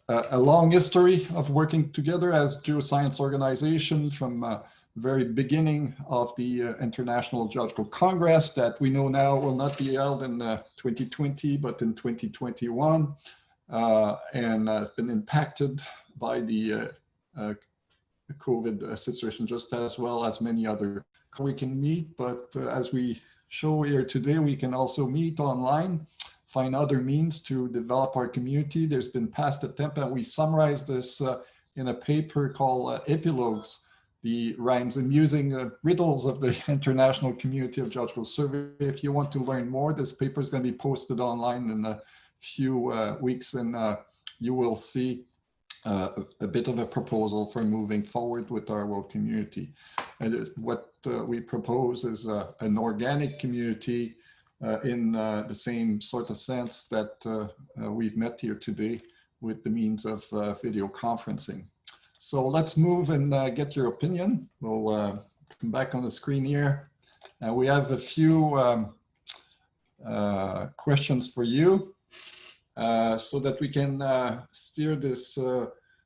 a long history of working together as geoscience organization from very beginning of the International Geological Congress that we know now will not be held in 2020, but in 2021, and has been impacted by the COVID situation just as well as many other. We can meet, but as we show here today, we can also meet online, find other means to develop our community. There's been past attempt, and we summarized this in a paper called Epilogues, the rhymes and musing riddles of the international community of geological survey. If you want to learn more, this paper is going to be posted online in a few weeks, and you will see a bit of a proposal for moving forward with our world community. And what we propose is an organic community in the same sort of sense that we've met here today with the means of video conferencing. So let's move and get your opinion. We'll come back on the screen here. And we have a few questions for you so that we can steer this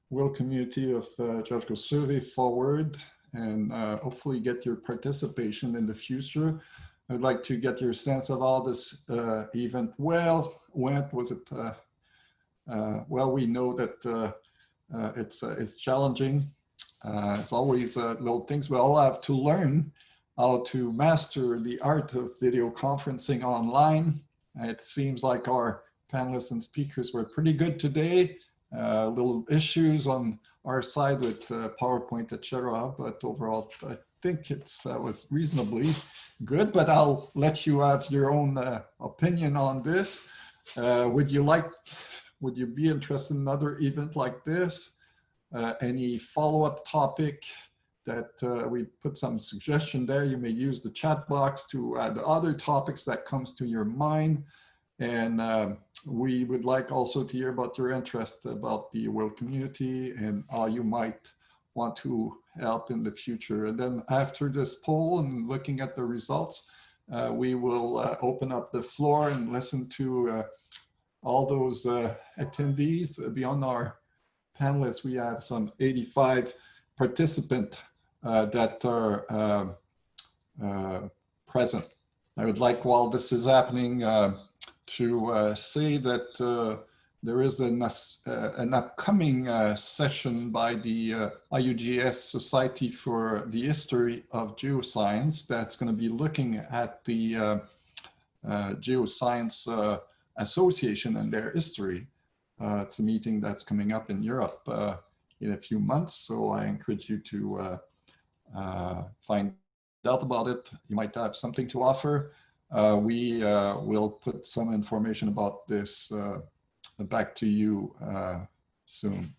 world community of geological survey forward and hopefully get your participation in the future. I'd like to get your sense of how this event went. Was it, well, we know that it's challenging. It's always little things. We all have to learn how to master the art of video conferencing online. It seems like our panelists and speakers were pretty good today. Little issues on our side with PowerPoint, etc. But overall, I think it was reasonably good. But I'll let you have your own opinion on this. Would you be interested in another event like this? Any follow-up topic that we put some suggestion there? You may use the chat box to add other topics that comes to your mind. And we would like also to hear about your interest about the world community and how you might want to help in the future. And then after this poll and looking at the results, we will open up the floor and listen to all those attendees. Beyond our panelists, we have some 85 participants that are present. I would like, while this is happening, to say that there is an upcoming session by the EuroGeoSurveys Society for the History of Geoscience that's going to be looking at the Geoscience Association and their history. It's a meeting that's coming up in Europe in a few months, so I encourage you to find out about it. You might have something to offer. We will put some information about this back to you soon.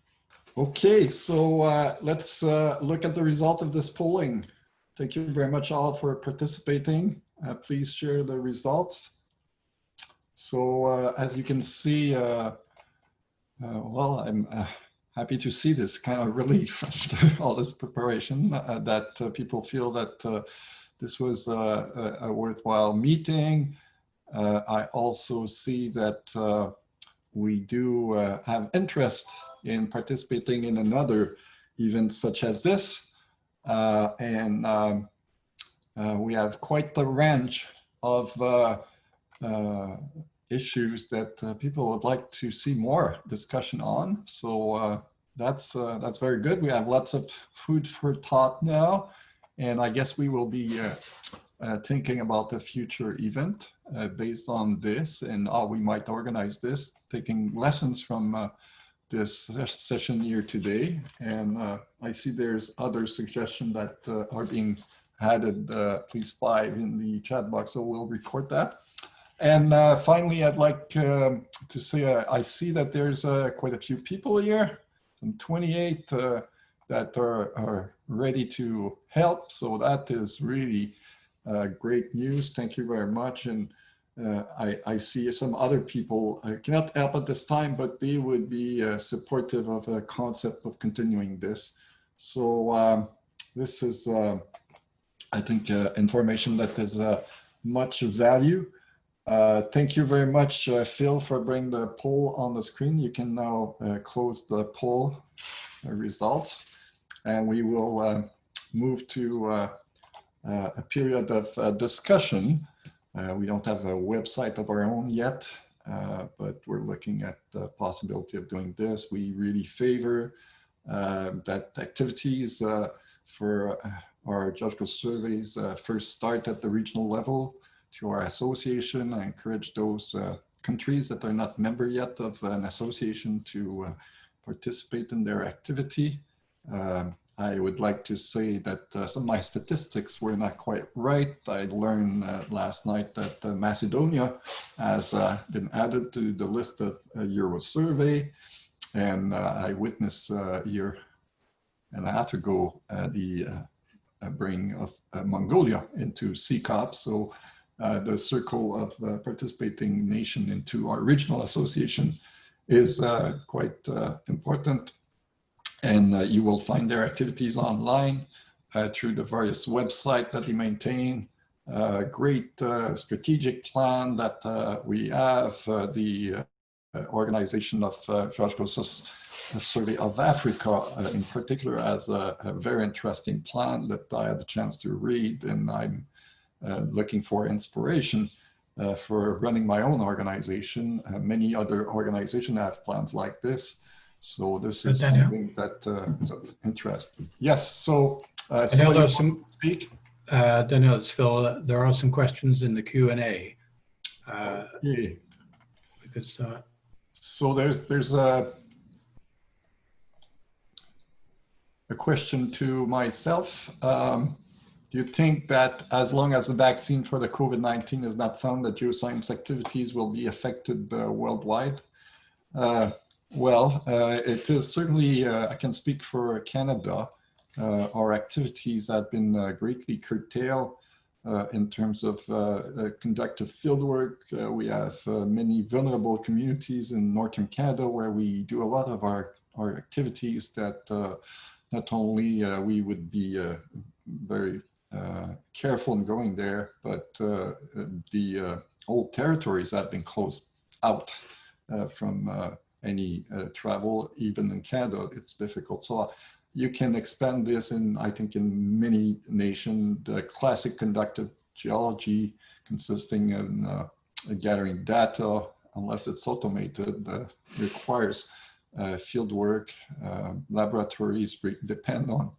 Okay, so let's look at the result of this polling. Thank you very much all for participating. Please share the results. So as you can see, well, I'm happy to see this kind of relief after all this preparation, that people feel that this was a worthwhile meeting. I also see that we do have interest in participating in another event such as this. And we have quite the range of issues that people would like to see more discussion on. So that's very good. We have lots of food for thought now. And I guess we will be thinking about the future event based on this and how we might organize this, taking lessons from this session here today. And I see there's other suggestions that are being added, please 5 in the chat box, so we'll record that. And finally, I'd like to say I see that there's quite a few people here, some 28 that are ready to help. So that is really great news. Thank you very much. And I see some other people cannot help at this time, but they would be supportive of a concept of continuing this. So this is, I think, information that has much value. Thank you very much, Phil, for bringing the poll on the screen. You can now close the poll results, and we will move to a period of discussion. We don't have a website of our own yet, but we're looking at the possibility of doing this. We really favor that activities for our geological surveys first start at the regional level. to our association. I encourage those countries that are not member yet of an association to participate in their activity. I would like to say that some of my statistics were not quite right. I learned last night that Macedonia has been added to the list of EuroSurvey, and I witnessed a year and a half ago the bringing of Mongolia into CCOP. So the circle of participating nation into our regional association is quite important. And you will find their activities online through the various websites that they maintain. Great strategic plan that we have. The organization of Geological Survey of Africa in particular has a very interesting plan that I had the chance to read, and I'm looking for inspiration for running my own organization. Many other organizations have plans like this. So this is something that is of interest. Yes, so Daniel, there's some speak. Daniel, it's Phil. There are some questions in the Q&A. Yeah. Because so there's a question to myself. Do you think that as long as the vaccine for the COVID-19 is not found, that geoscience activities will be affected worldwide? Well, it is certainly, I can speak for Canada. Our activities have been greatly curtailed in terms of conductive fieldwork. We have many vulnerable communities in Northern Canada where we do a lot of our activities that not only we would be very careful in going there, but the old territories have been closed out from any travel. Even in Canada, it's difficult. So you can expand this in, I think, in many nations. The classic conductive geology consisting of gathering data, unless it's automated, requires field work. Laboratories depend on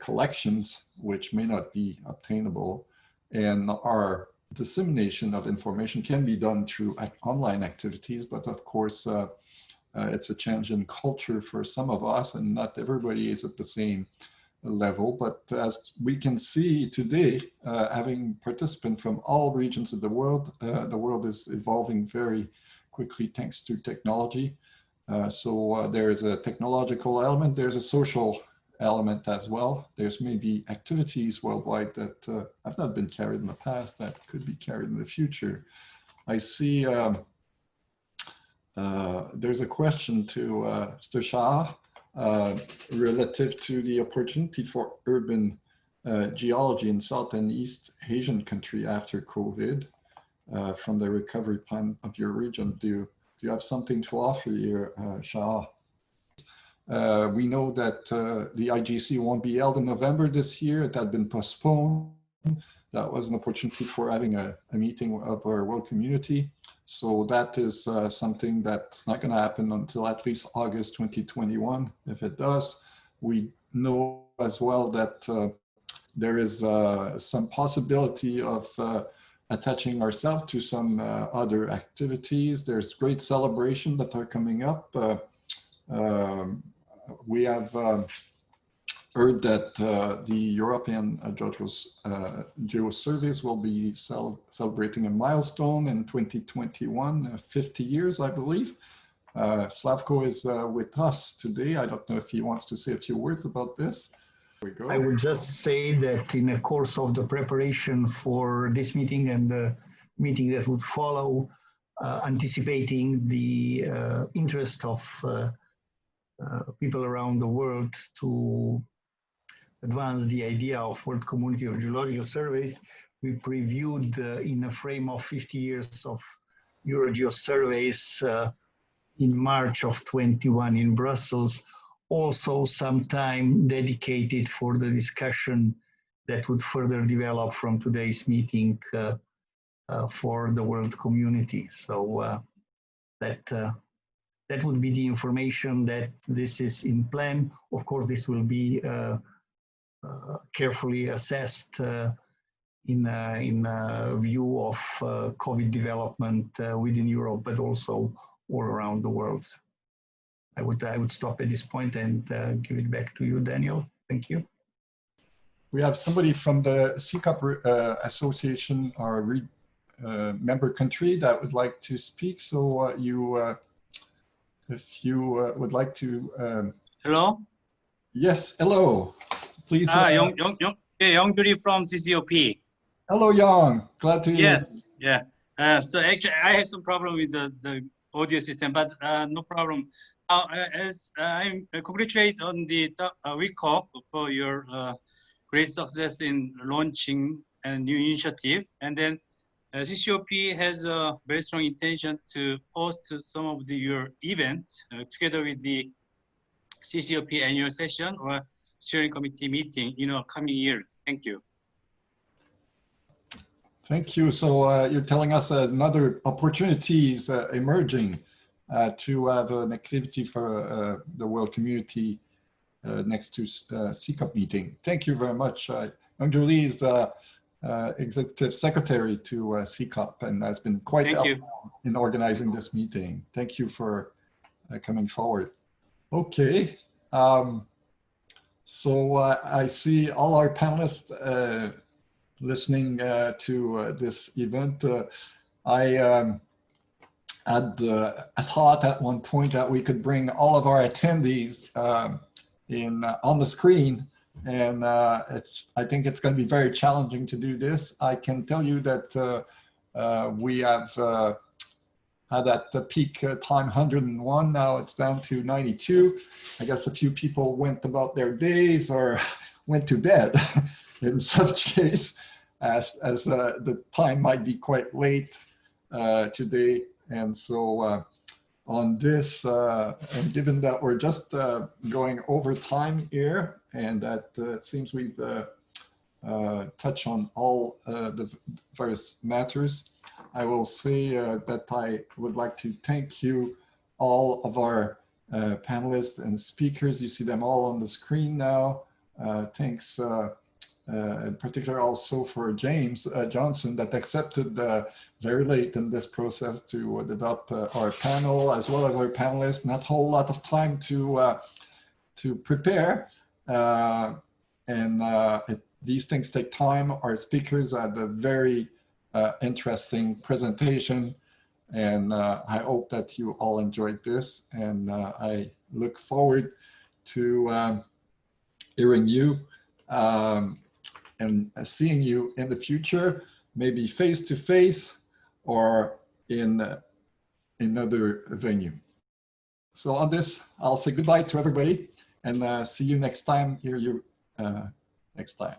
collections, which may not be obtainable. And our dissemination of information can be done through online activities, but of course, it's a change in culture for some of us, and not everybody is at the same level. But as we can see today, having participants from all regions of the world is evolving very quickly thanks to technology. So there's a technological element, there's a social element as well. There's maybe activities worldwide that have not been carried in the past that could be carried in the future. I see there's a question to Mr. Shah relative to the opportunity for urban geology in South and East Asian country after COVID from the recovery plan of your region. Do you have something to offer here, Shah? We know that the IGC won't be held in November this year. It had been postponed. That was an opportunity for having a meeting of our world community. So that is something that's not going to happen until at least August 2021. If it does, we know as well that there is some possibility of attaching ourselves to some other activities. There's great celebration that are coming up. We have heard that the European Geological Surveys will be celebrating a milestone in 2021, 50 years, I believe. Slavko is with us today. I don't know if he wants to say a few words about this. Here we go. I would just say that in the course of the preparation for this meeting and the meeting that would follow, anticipating the interest of people around the world to advance the idea of World Community of Geological Surveys, we previewed in a frame of 50 years of EuroGeoSurveys in March of 21 in Brussels, also some time dedicated for the discussion that would further develop from today's meeting for the world community. So that would be the information that this is in plan. Of course, this will be carefully assessed view of COVID development within Europe, but also all around the world. I would stop at this point and give it back to you, Daniel. Thank you. We have somebody from the CCOP Association, our member country, that would like to speak. So if you would like to. Hello? Yes, hello. Please. Young from CCOP. Hello, Yang. Glad to hear. Yes, yeah. So actually, I have some problem with the audio system, but no problem. As I congratulate on the WCOG for your great success in launching a new initiative, and then CCOP has a very strong intention to host some of your events together with the CCOP annual session or steering committee meeting in coming years. Thank you. Thank you. So you're telling us another opportunities emerging to have an activity for the world community next to CCOP meeting. Thank you very much. Young Julie is the executive secretary to CCOP and has been quite helpful in organizing this meeting. Thank you for coming forward. Okay. So I see all our panelists listening to this event. I had a thought at one point that we could bring all of our attendees on the screen, and I think it's going to be very challenging to do this. I can tell you that we have had at the peak time 101, now it's down to 92. I guess a few people went about their days or went to bed in such case, as the time might be quite late today. And so on this, and given that we're just going over time here, and that it seems we've touched on all the various matters, I will say that I would like to thank you, all of our panelists and speakers. You see them all on the screen now. Thanks in particular also for James Johnson that accepted very late in this process to develop our panel, as well as our panelists. Not a whole lot of time to prepare, these things take time. Our speakers had a very interesting presentation, and I hope that you all enjoyed this, and I look forward to hearing you and seeing you in the future, maybe face to face or in another venue. So on this, I'll say goodbye to everybody and see you next time, hear you next time.